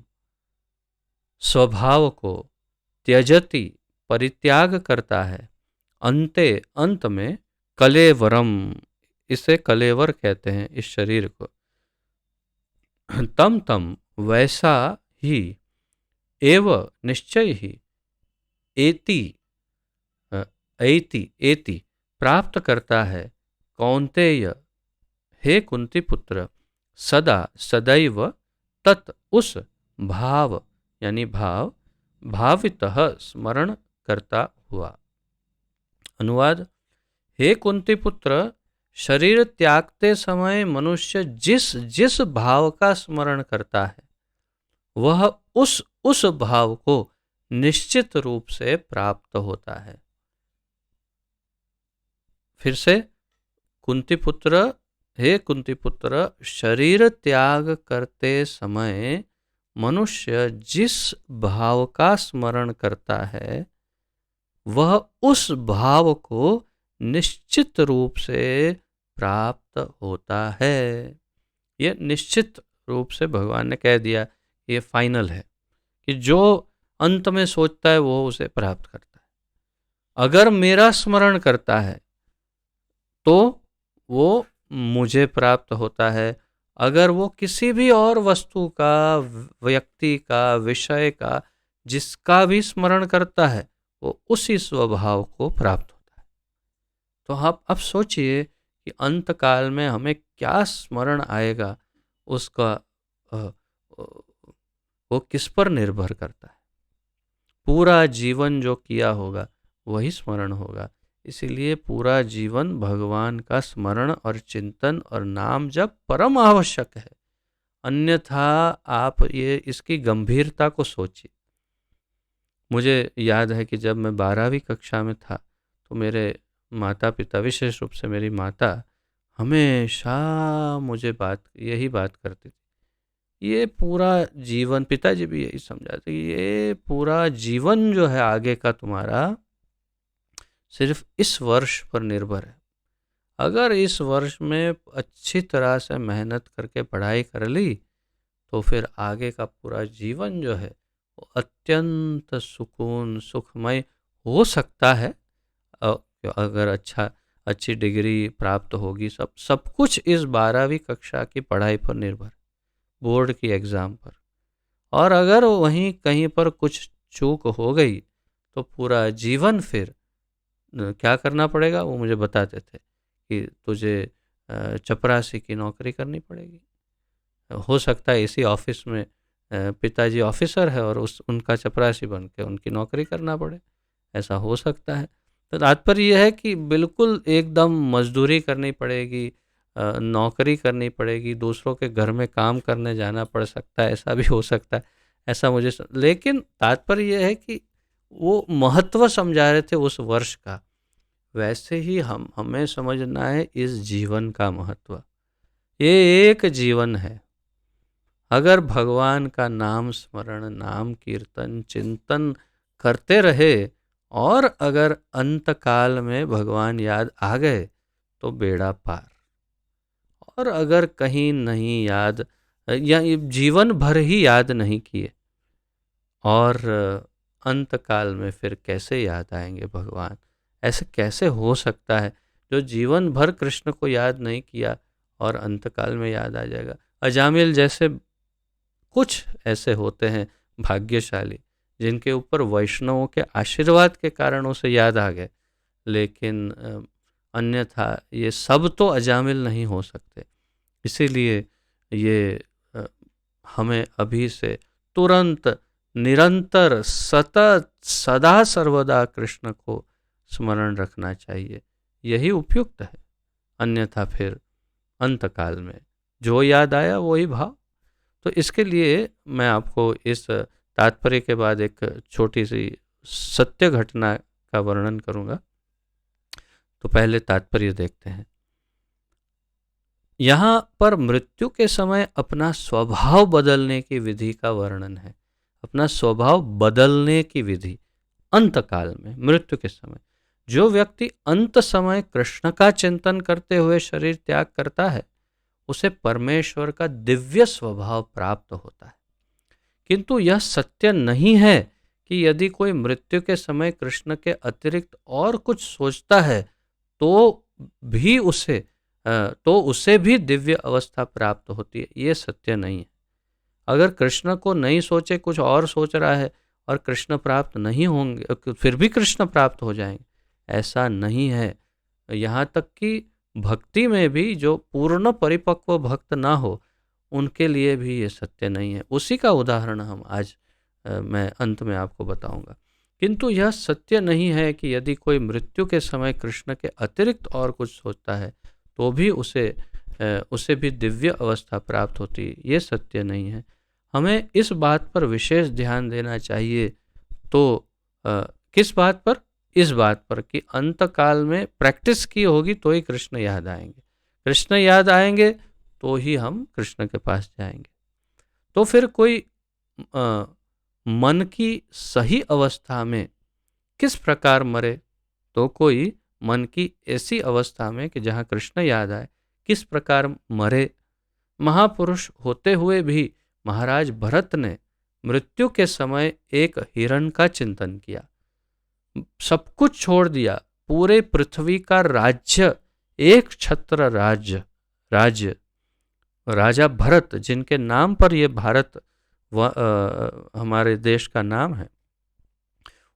स्वभाव को, त्यजति परित्याग करता है, अंते अंत में, कलेवरम इसे कलेवर कहते हैं इस शरीर को, तम तम वैसा ही, एव निश्चय ही, एति प्राप्त करता है, कौन्तेय हे कुंती पुत्र, सदा सदैव, तत् उस, भाव यानी भाव, भावितः स्मरण करता हुआ। अनुवाद, हे कुंती पुत्र, शरीर त्यागते समय मनुष्य जिस जिस भाव का स्मरण करता है वह उस भाव को निश्चित रूप से प्राप्त होता है। फिर से, कुंती पुत्र, हे कुंती पुत्र, शरीर त्याग करते समय मनुष्य जिस भाव का स्मरण करता है वह उस भाव को निश्चित रूप से प्राप्त होता है। ये निश्चित रूप से भगवान ने कह दिया, ये फाइनल है कि जो अंत में सोचता है वो उसे प्राप्त करता है। अगर मेरा स्मरण करता है तो वो मुझे प्राप्त होता है, अगर वो किसी भी और वस्तु का, व्यक्ति का, विषय का, जिसका भी स्मरण करता है वो उसी स्वभाव को प्राप्त होता है। तो आप अब सोचिए कि अंत काल में हमें क्या स्मरण आएगा, उसका वो किस पर निर्भर करता है। पूरा जीवन जो किया होगा वही स्मरण होगा। इसीलिए पूरा जीवन भगवान का स्मरण और चिंतन और नाम जप परम आवश्यक है। अन्यथा आप ये इसकी गंभीरता को सोचिए। मुझे याद है कि जब मैं 12वीं कक्षा में था तो मेरे माता पिता, विशेष रूप से मेरी माता, हमेशा मुझे यही बात करती थी, ये पूरा जीवन, पिताजी भी यही समझाते, ये पूरा जीवन जो है आगे का तुम्हारा सिर्फ इस वर्ष पर निर्भर है। अगर इस वर्ष में अच्छी तरह से मेहनत करके पढ़ाई कर ली तो फिर आगे का पूरा जीवन जो है वो अत्यंत सुकून सुखमय हो सकता है। अ, अगर अच्छी डिग्री प्राप्त होगी, सब सब कुछ इस 12वीं कक्षा की पढ़ाई पर निर्भर, बोर्ड की एग्ज़ाम पर। और अगर वहीं कहीं पर कुछ चूक हो गई तो पूरा जीवन फिर क्या करना पड़ेगा, वो मुझे बताते थे कि तुझे चपरासी की नौकरी करनी पड़ेगी। हो सकता है इसी ऑफिस में पिताजी ऑफिसर है और उस उनका चपरासी बन के उनकी नौकरी करना पड़े, ऐसा हो सकता है। तो तात्पर्य यह है कि बिल्कुल एकदम मजदूरी करनी पड़ेगी, नौकरी करनी पड़ेगी, दूसरों के घर में काम करने जाना पड़ सकता है, ऐसा भी हो सकता है। ऐसा लेकिन तात्पर्य यह है कि वो महत्व समझा रहे थे उस वर्ष का, वैसे ही हमें समझना है इस जीवन का महत्व। ये एक जीवन है, अगर भगवान का नाम स्मरण, नाम कीर्तन, चिंतन करते रहे और अगर अंत काल में भगवान याद आ गए तो बेड़ा पार। और अगर कहीं नहीं याद या जीवन भर ही याद नहीं किए और अंत काल में फिर कैसे याद आएंगे भगवान? ऐसे कैसे हो सकता है जो जीवन भर कृष्ण को याद नहीं किया और अंत काल में याद आ जाएगा? अजामिल जैसे कुछ ऐसे होते हैं भाग्यशाली जिनके ऊपर वैष्णवों के आशीर्वाद के कारण उसे याद आ गए, लेकिन अन्यथा ये सब तो अजामिल नहीं हो सकते। इसीलिए ये हमें अभी से तुरंत निरंतर सतत सदा सर्वदा कृष्ण को स्मरण रखना चाहिए, यही उपयुक्त है। अन्यथा फिर अंत काल में जो याद आया वही भाव। तो इसके लिए मैं आपको इस तात्पर्य के बाद एक छोटी सी सत्य घटना का वर्णन करूंगा। तो पहले तात्पर्य देखते हैं। यहाँ पर मृत्यु के समय अपना स्वभाव बदलने की विधि का वर्णन है। अपना स्वभाव बदलने की विधि अंत काल में, मृत्यु के समय जो व्यक्ति अंत समय कृष्ण का चिंतन करते हुए शरीर त्याग करता है उसे परमेश्वर का दिव्य स्वभाव प्राप्त होता है। किंतु यह सत्य नहीं है कि यदि कोई मृत्यु के समय कृष्ण के अतिरिक्त और कुछ सोचता है तो भी उसे भी दिव्य अवस्था प्राप्त होती है। ये सत्य नहीं है। अगर कृष्ण को नहीं सोचे कुछ और सोच रहा है और कृष्ण प्राप्त नहीं होंगे, फिर भी कृष्ण प्राप्त हो जाएंगे, ऐसा नहीं है। यहाँ तक कि भक्ति में भी जो पूर्ण परिपक्व भक्त ना हो उनके लिए भी ये सत्य नहीं है। उसी का उदाहरण हम आज मैं अंत में आपको बताऊंगा। किंतु यह सत्य नहीं है कि यदि कोई मृत्यु के समय कृष्ण के अतिरिक्त और कुछ सोचता है तो भी उसे भी दिव्य अवस्था प्राप्त होती है। ये सत्य नहीं है। हमें इस बात पर विशेष ध्यान देना चाहिए। तो किस बात पर? इस बात पर कि अंत काल में प्रैक्टिस की होगी तो ही कृष्ण याद आएंगे, कृष्ण याद आएंगे तो ही हम कृष्ण के पास जाएंगे। तो फिर कोई मन की सही अवस्था में किस प्रकार मरे? तो कोई मन की ऐसी अवस्था में कि जहाँ कृष्ण याद आए, किस प्रकार मरे? महापुरुष होते हुए भी महाराज भरत ने मृत्यु के समय एक हिरण का चिंतन किया, सब कुछ छोड़ दिया, पूरे पृथ्वी का राज्य, एक छत्र राज्य राजा भरत, जिनके नाम पर यह भारत हमारे देश का नाम है,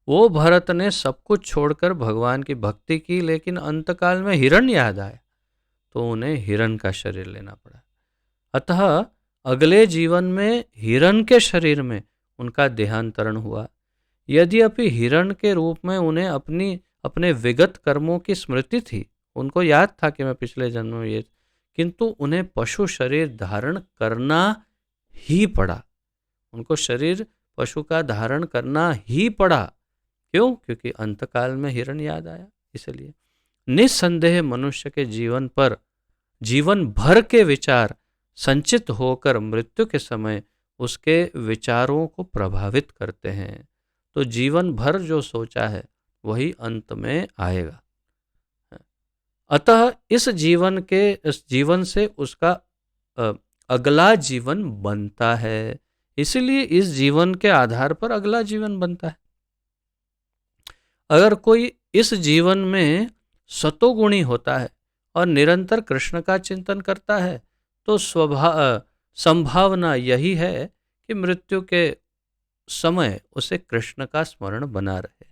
वो भरत ने सब कुछ छोड़कर भगवान की भक्ति की, लेकिन अंतकाल में हिरण याद आया तो उन्हें हिरण का शरीर लेना पड़ा। अतः अगले जीवन में हिरण के शरीर में उनका देहांतरण हुआ। यद्यपि हिरण के रूप में उन्हें अपने विगत कर्मों की स्मृति थी, उनको याद था कि मैं पिछले जन्म में ये, किंतु उन्हें पशु शरीर धारण करना ही पड़ा। उनको शरीर पशु का धारण करना ही पड़ा। क्यों? क्योंकि अंतकाल में हिरण याद आया। इसलिए निस्संदेह मनुष्य के जीवन भर के विचार संचित होकर मृत्यु के समय उसके विचारों को प्रभावित करते हैं। तो जीवन भर जो सोचा है वही अंत में आएगा। अतः इस जीवन से उसका अ, अगला जीवन बनता है। इसलिए इस जीवन के आधार पर अगला जीवन बनता है। अगर कोई इस जीवन में सतोगुणी होता है और निरंतर कृष्ण का चिंतन करता है, तो संभावना यही है कि मृत्यु के समय उसे कृष्ण का स्मरण बना रहे।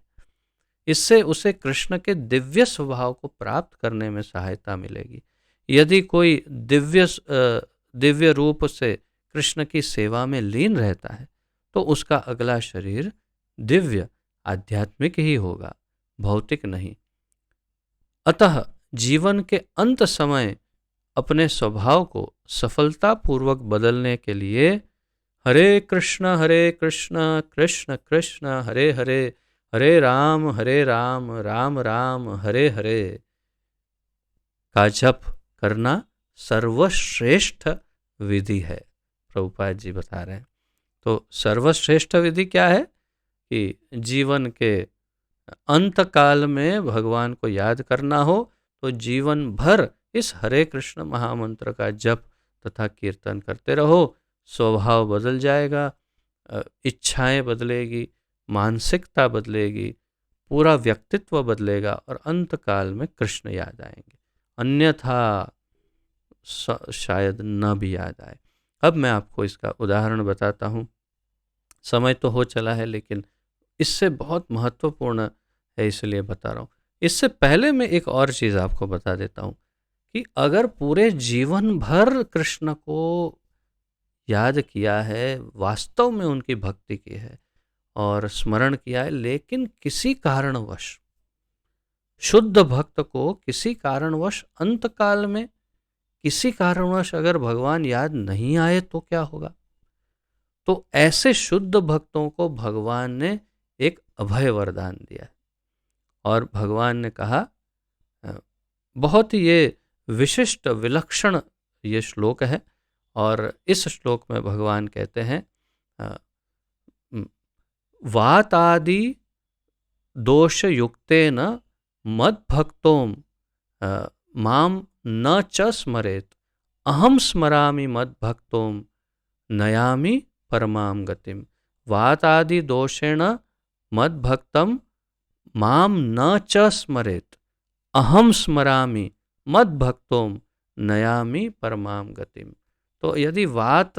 इससे उसे कृष्ण के दिव्य स्वभाव को प्राप्त करने में सहायता मिलेगी। यदि कोई दिव्य रूप से कृष्ण की सेवा में लीन रहता है, तो उसका अगला शरीर दिव्य आध्यात्मिक ही होगा, भौतिक नहीं। अतः जीवन के अंत समय अपने स्वभाव को सफलतापूर्वक बदलने के लिए हरे कृष्ण कृष्ण कृष्ण हरे हरे, हरे राम राम राम हरे हरे का जप करना सर्वश्रेष्ठ विधि है, प्रभुपाद जी बता रहे हैं। तो सर्वश्रेष्ठ विधि क्या है कि जीवन के अंत काल में भगवान को याद करना हो तो जीवन भर इस हरे कृष्ण महामंत्र का जप तथा कीर्तन करते रहो। स्वभाव बदल जाएगा, इच्छाएं बदलेगी, मानसिकता बदलेगी, पूरा व्यक्तित्व बदलेगा और अंत काल में कृष्ण याद आएंगे, अन्यथा शायद न भी याद आए। अब मैं आपको इसका उदाहरण बताता हूँ। समय तो हो चला है लेकिन इससे बहुत महत्वपूर्ण है, इसलिए बता रहा हूँ। इससे पहले मैं एक और चीज़ आपको बता देता हूँ कि अगर पूरे जीवन भर कृष्ण को याद किया है, वास्तव में उनकी भक्ति की है और स्मरण किया है, लेकिन किसी कारणवश शुद्ध भक्त को किसी कारणवश अंत काल में किसी कारणवश अगर भगवान याद नहीं आए तो क्या होगा? तो ऐसे शुद्ध भक्तों को भगवान ने एक अभय वरदान दिया है और भगवान ने कहा, बहुत ही ये विशिष्ट विलक्षण ये श्लोक है और इस श्लोक में भगवान कहते हैं, वातादि दोषयुक्तेन मद्भक्तों माम न च स्मरेत, अहम स्मरामि मद्भक्तों नयामि परमाम गतिम। वातादि दोषेण मद्भक्तम माम न च स्मरेत, अहम स्मरामि मद्भक्तों नयामि परमाम गतिम। तो यदि वात,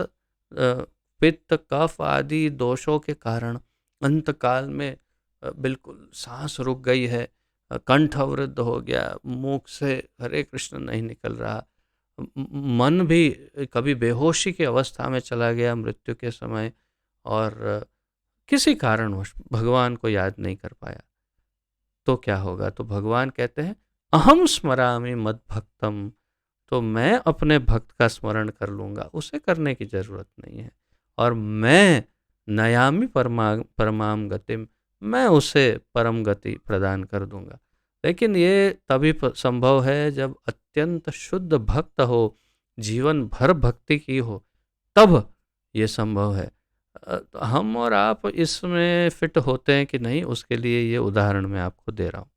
पित्त, कफ आदि दोषों के कारण अंत काल में बिल्कुल सांस रुक गई है, कंठ अवरुद्ध हो गया, मुख से हरे कृष्ण नहीं निकल रहा, मन भी कभी बेहोशी की अवस्था में चला गया मृत्यु के समय और किसी कारणवश भगवान को याद नहीं कर पाया, तो क्या होगा? तो भगवान कहते हैं, अहम स्मरामि मद्भक्तम, तो मैं अपने भक्त का स्मरण कर लूँगा, उसे करने की जरूरत नहीं है। और मैं नयामि परमाम गतिम, मैं उसे परम गति प्रदान कर दूंगा। लेकिन ये तभी संभव है जब अत्यंत शुद्ध भक्त हो, जीवन भर भक्ति की हो, तब ये संभव है। हम और आप इसमें फिट होते हैं कि नहीं, उसके लिए ये उदाहरण मैं आपको दे रहा हूँ।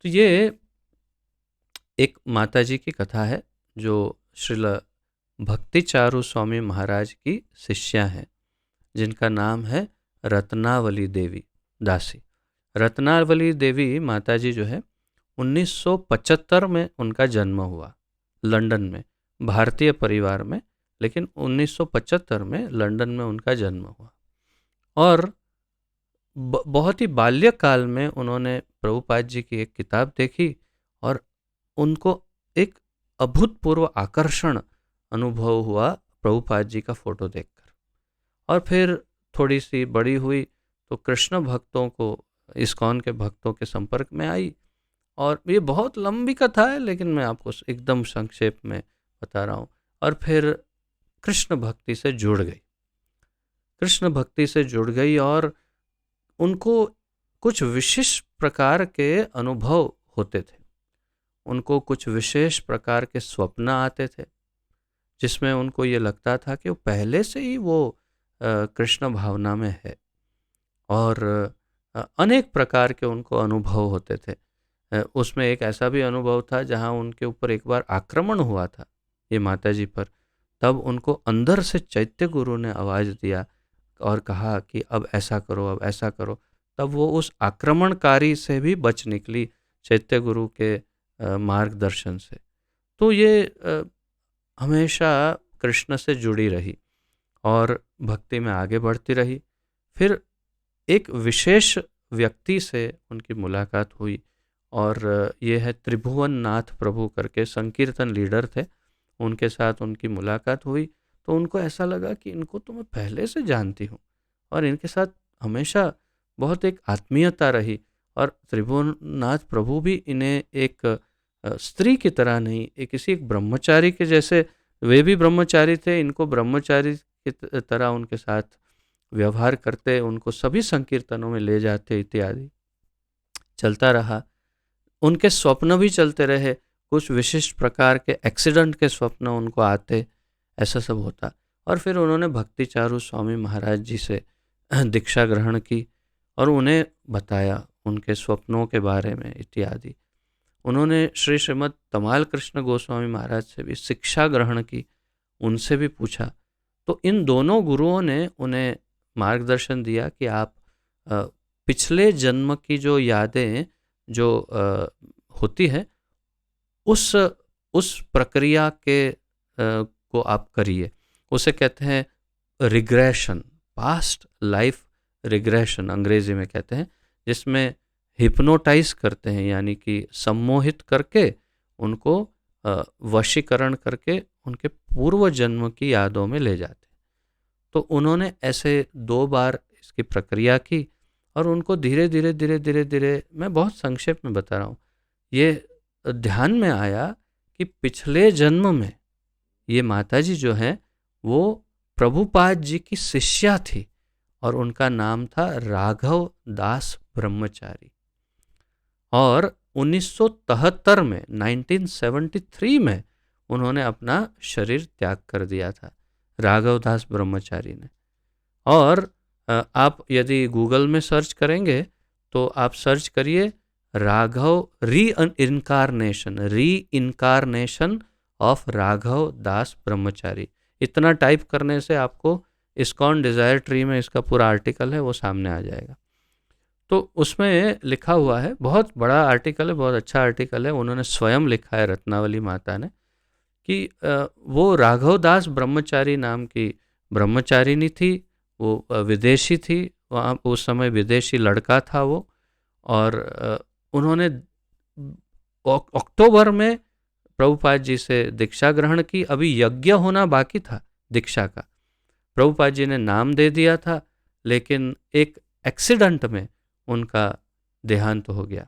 तो ये एक माताजी की कथा है जो श्रील भक्ति चारू स्वामी महाराज की शिष्या हैं, जिनका नाम है रत्नावली देवी दासी। रत्नावली देवी माताजी जो है 1975 में उनका जन्म हुआ लंदन में, भारतीय परिवार में, लेकिन 1975 में लंदन में उनका जन्म हुआ। और बहुत ही बाल्यकाल में उन्होंने प्रभुपाद जी की एक किताब देखी और उनको एक अभूतपूर्व आकर्षण अनुभव हुआ प्रभुपाद जी का फोटो देखकर। और फिर थोड़ी सी बड़ी हुई तो कृष्ण भक्तों को, इस्कॉन के भक्तों के संपर्क में आई। और ये बहुत लंबी कथा है लेकिन मैं आपको एकदम संक्षेप में बता रहा हूँ। और फिर कृष्ण भक्ति से जुड़ गई, कृष्ण भक्ति से जुड़ गई और उनको कुछ विशेष प्रकार के अनुभव होते थे, उनको कुछ विशेष प्रकार के स्वप्न आते थे जिसमें उनको ये लगता था कि वो पहले से ही वो कृष्ण भावना में है। और अनेक प्रकार के उनको अनुभव होते थे। उसमें एक ऐसा भी अनुभव था जहाँ उनके ऊपर एक बार आक्रमण हुआ था ये माताजी पर। तब उनको अंदर से चैत्य गुरु ने आवाज़ दिया और कहा कि अब ऐसा करो, अब ऐसा करो। तब वो उस आक्रमणकारी से भी बच निकली चैत्य गुरु के मार्गदर्शन से। तो ये हमेशा कृष्ण से जुड़ी रही और भक्ति में आगे बढ़ती रही। फिर एक विशेष व्यक्ति से उनकी मुलाकात हुई और ये है त्रिभुवन नाथ प्रभु करके संकीर्तन लीडर थे। उनके साथ उनकी मुलाकात हुई तो उनको ऐसा लगा कि इनको तो मैं पहले से जानती हूँ और इनके साथ हमेशा बहुत एक आत्मीयता रही। और त्रिभुवननाथ प्रभु भी इन्हें एक स्त्री की तरह नहीं, एक किसी एक ब्रह्मचारी के जैसे, वे भी ब्रह्मचारी थे, इनको ब्रह्मचारी की तरह उनके साथ व्यवहार करते, उनको सभी संकीर्तनों में ले जाते इत्यादि। चलता रहा, उनके स्वप्न भी चलते रहे, कुछ विशिष्ट प्रकार के एक्सीडेंट के स्वप्न उनको आते, ऐसा सब होता। और फिर उन्होंने भक्ति चारू स्वामी महाराज जी से दीक्षा ग्रहण की और उन्हें बताया उनके स्वप्नों के बारे में इत्यादि। उन्होंने श्री श्रीमद् तमाल कृष्ण गोस्वामी महाराज से भी शिक्षा ग्रहण की, उनसे भी पूछा। तो इन दोनों गुरुओं ने उन्हें मार्गदर्शन दिया कि आप पिछले जन्म की जो यादें जो होती है उस प्रक्रिया के को आप करिए। उसे कहते हैं रिग्रेशन, पास्ट लाइफ रिग्रेशन अंग्रेजी में कहते हैं, जिसमें हिप्नोटाइज करते हैं, यानी कि सम्मोहित करके उनको वशीकरण करके उनके पूर्व जन्म की यादों में ले जाते हैं। तो उन्होंने ऐसे 2 बार इसकी प्रक्रिया की और उनको धीरे धीरे धीरे धीरे धीरे, मैं बहुत संक्षेप में बता रहा हूँ, ये ध्यान में आया कि पिछले जन्म में ये माताजी जो हैं वो प्रभुपाद जी की शिष्या थी और उनका नाम था राघव दास ब्रह्मचारी। और 1973 में 1973 में उन्होंने अपना शरीर त्याग कर दिया था राघव दास ब्रह्मचारी ने। और आप यदि गूगल में सर्च करेंगे तो आप सर्च करिए राघव री इनकारनेशन ऑफ राघव दास ब्रह्मचारी। इतना टाइप करने से आपको इस्कॉन डिज़ायर ट्री में इसका पूरा आर्टिकल है वो सामने आ जाएगा। तो उसमें लिखा हुआ है, बहुत बड़ा आर्टिकल है, बहुत अच्छा आर्टिकल है, उन्होंने स्वयं लिखा है रत्नावली माता ने, कि वो राघव दास ब्रह्मचारी नाम की ब्रह्मचारिणी थी। वो विदेशी थी, वहाँ उस समय विदेशी लड़का था वो। और उन्होंने अक्टूबर में प्रभुपाद जी से दीक्षा ग्रहण की। अभी यज्ञ होना बाकी था दीक्षा का, प्रभुपाद जी ने नाम दे दिया था, लेकिन एक एक्सीडेंट में उनका देहांत हो गया।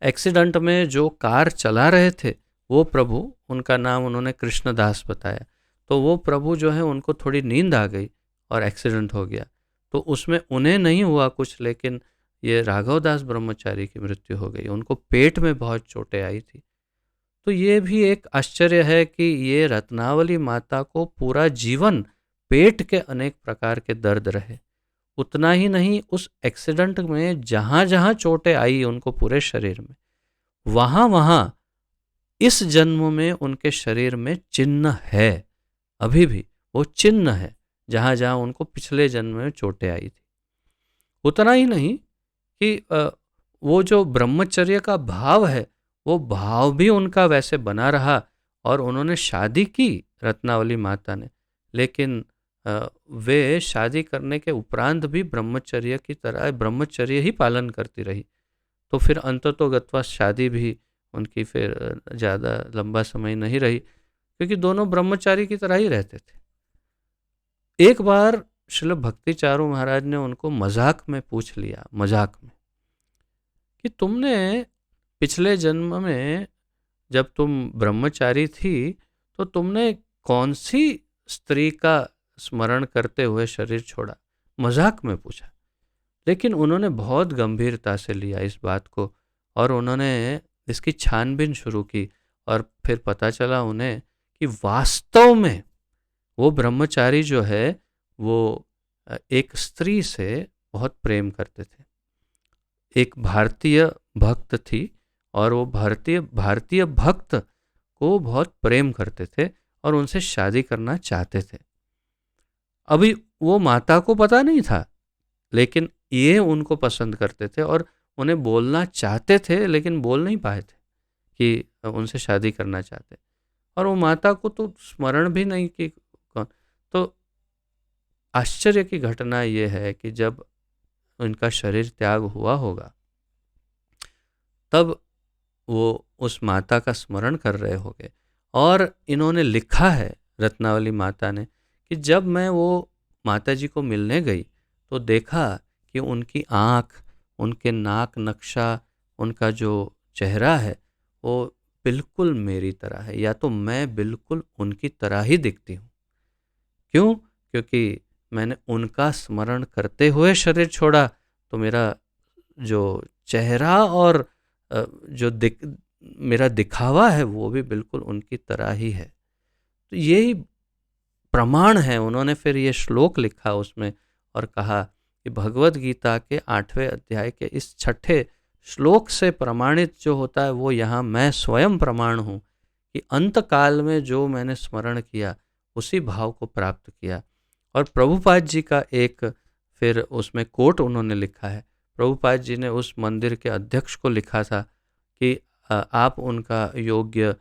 एक्सीडेंट में जो कार चला रहे थे वो प्रभु, उनका नाम उन्होंने कृष्णदास बताया, तो वो प्रभु जो है उनको थोड़ी नींद आ गई और एक्सीडेंट हो गया। तो उसमें उन्हें नहीं हुआ कुछ, लेकिन ये राघव दास ब्रह्मचारी की मृत्यु हो गई, उनको पेट में बहुत चोटें आई थी। तो ये भी एक आश्चर्य है कि ये रत्नावली माता को पूरा जीवन पेट के अनेक प्रकार के दर्द रहे। उतना ही नहीं, उस एक्सीडेंट में जहाँ जहाँ चोटें आई उनको पूरे शरीर में, वहाँ वहाँ इस जन्म में उनके शरीर में चिन्ह है, अभी भी वो चिन्ह है जहाँ जहाँ उनको पिछले जन्म में चोटें आई थी। उतना ही नहीं कि वो जो ब्रह्मचर्य का भाव है वो भाव भी उनका वैसे बना रहा और उन्होंने शादी की रत्नावली माता ने, लेकिन वे शादी करने के उपरांत भी ब्रह्मचर्य की तरह ब्रह्मचर्य ही पालन करती रही। तो फिर अंततोगत्वा शादी भी उनकी फिर ज़्यादा लंबा समय नहीं रही, क्योंकि दोनों ब्रह्मचारी की तरह ही रहते थे। एक बार श्रील भक्ति चारू महाराज ने उनको मजाक में पूछ लिया, मजाक में, कि तुमने पिछले जन्म में जब तुम ब्रह्मचारी थी तो तुमने कौन सी स्त्री का स्मरण करते हुए शरीर छोड़ा, मजाक में पूछा। लेकिन उन्होंने बहुत गंभीरता से लिया इस बात को और उन्होंने इसकी छानबीन शुरू की और फिर पता चला उन्हें कि वास्तव में वो ब्रह्मचारी जो है वो एक स्त्री से बहुत प्रेम करते थे। एक भारतीय भक्त थी और वो भारतीय भारतीय भक्त को बहुत प्रेम करते थे और उनसे शादी करना चाहते थे। अभी वो माता को पता नहीं था, लेकिन ये उनको पसंद करते थे और उन्हें बोलना चाहते थे, लेकिन बोल नहीं पाए थे कि उनसे शादी करना चाहते। और वो माता को तो स्मरण भी नहीं कि कौन। तो आश्चर्य की घटना ये है कि जब उनका शरीर त्याग हुआ होगा, तब वो उस माता का स्मरण कर रहे होंगे और इन्होंने लिखा है, रत्नावली माता ने, कि जब मैं वो माता जी को मिलने गई तो देखा कि उनकी आँख, उनके नाक नक्शा, उनका जो चेहरा है वो बिल्कुल मेरी तरह है, या तो मैं बिल्कुल उनकी तरह ही दिखती हूँ। क्यों? क्योंकि मैंने उनका स्मरण करते हुए शरीर छोड़ा, तो मेरा जो चेहरा और जो मेरा दिखावा है वो भी बिल्कुल उनकी तरह ही है। तो यही प्रमाण है। उन्होंने फिर ये श्लोक लिखा उसमें और कहा कि भगवत गीता के 8वें अध्याय के इस 6ठे श्लोक से प्रमाणित जो होता है वो यहाँ मैं स्वयं प्रमाण हूँ कि अंत काल में जो मैंने स्मरण किया उसी भाव को प्राप्त किया। और प्रभुपाद जी का एक फिर उसमें कोट उन्होंने लिखा है। प्रभुपाद जी ने उस मंदिर के अध्यक्ष को लिखा था कि आप उनका योग्य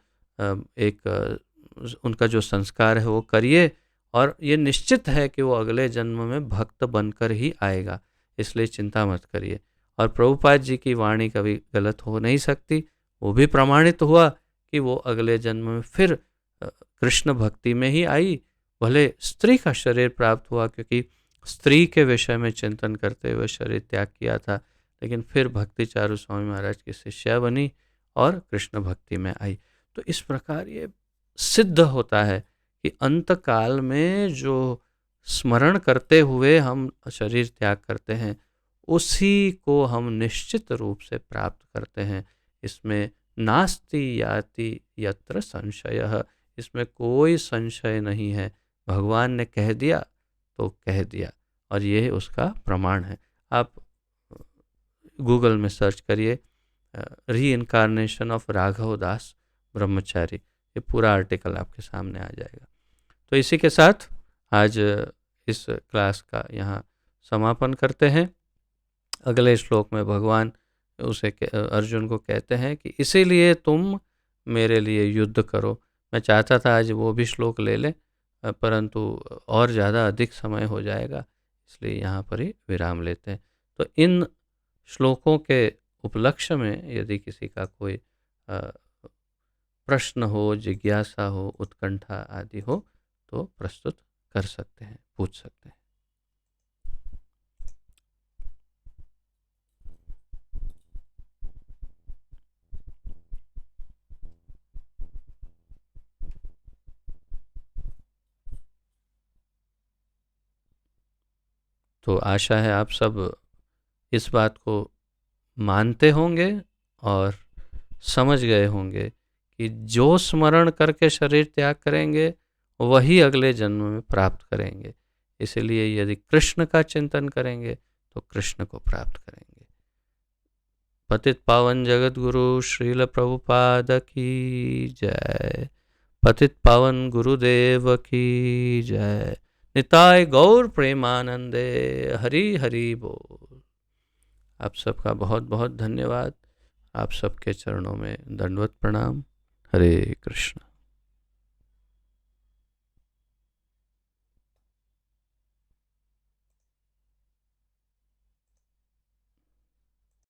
उनका जो संस्कार है वो करिए, और ये निश्चित है कि वो अगले जन्म में भक्त बनकर ही आएगा, इसलिए चिंता मत करिए। और प्रभुपाद जी की वाणी कभी गलत हो नहीं सकती। वो भी प्रमाणित हुआ कि वो अगले जन्म में फिर कृष्ण भक्ति में ही आई, भले स्त्री का शरीर प्राप्त हुआ, क्योंकि स्त्री के विषय में चिंतन करते हुए शरीर त्याग किया था, लेकिन फिर भक्ति चारू स्वामी महाराज की शिष्या बनी और कृष्ण भक्ति में आई। तो इस प्रकार ये सिद्ध होता है कि अंत काल में जो स्मरण करते हुए हम शरीर त्याग करते हैं उसी को हम निश्चित रूप से प्राप्त करते हैं। इसमें नास्ति याति यत्र संशयः, इसमें कोई संशय नहीं है। भगवान ने कह दिया तो कह दिया, और ये उसका प्रमाण है। आप गूगल में सर्च करिए री इनकारनेशन ऑफ राघव दास ब्रह्मचारी, ये पूरा आर्टिकल आपके सामने आ जाएगा। तो इसी के साथ आज इस क्लास का यहाँ समापन करते हैं। अगले श्लोक में भगवान उसे अर्जुन को कहते हैं कि इसीलिए तुम मेरे लिए युद्ध करो। मैं चाहता था आज वो भी श्लोक ले लें, परंतु और ज़्यादा अधिक समय हो जाएगा, इसलिए यहाँ पर ही विराम लेते हैं। तो इन श्लोकों के उपलक्ष्य में यदि किसी का कोई प्रश्न हो, जिज्ञासा हो, उत्कंठा आदि हो तो प्रस्तुत कर सकते हैं, पूछ सकते हैं। तो आशा है आप सब इस बात को मानते होंगे और समझ गए होंगे कि जो स्मरण करके शरीर त्याग करेंगे वही अगले जन्म में प्राप्त करेंगे। इसलिए यदि कृष्ण का चिंतन करेंगे तो कृष्ण को प्राप्त करेंगे। पतित पावन जगत गुरु श्रील प्रभुपाद की जय। पतित पावन गुरुदेव की जय। निताय गौर प्रेमानंदे। हरि हरि बोल। आप सबका बहुत बहुत धन्यवाद। आप सबके चरणों में दंडवत प्रणाम। हरे कृष्ण।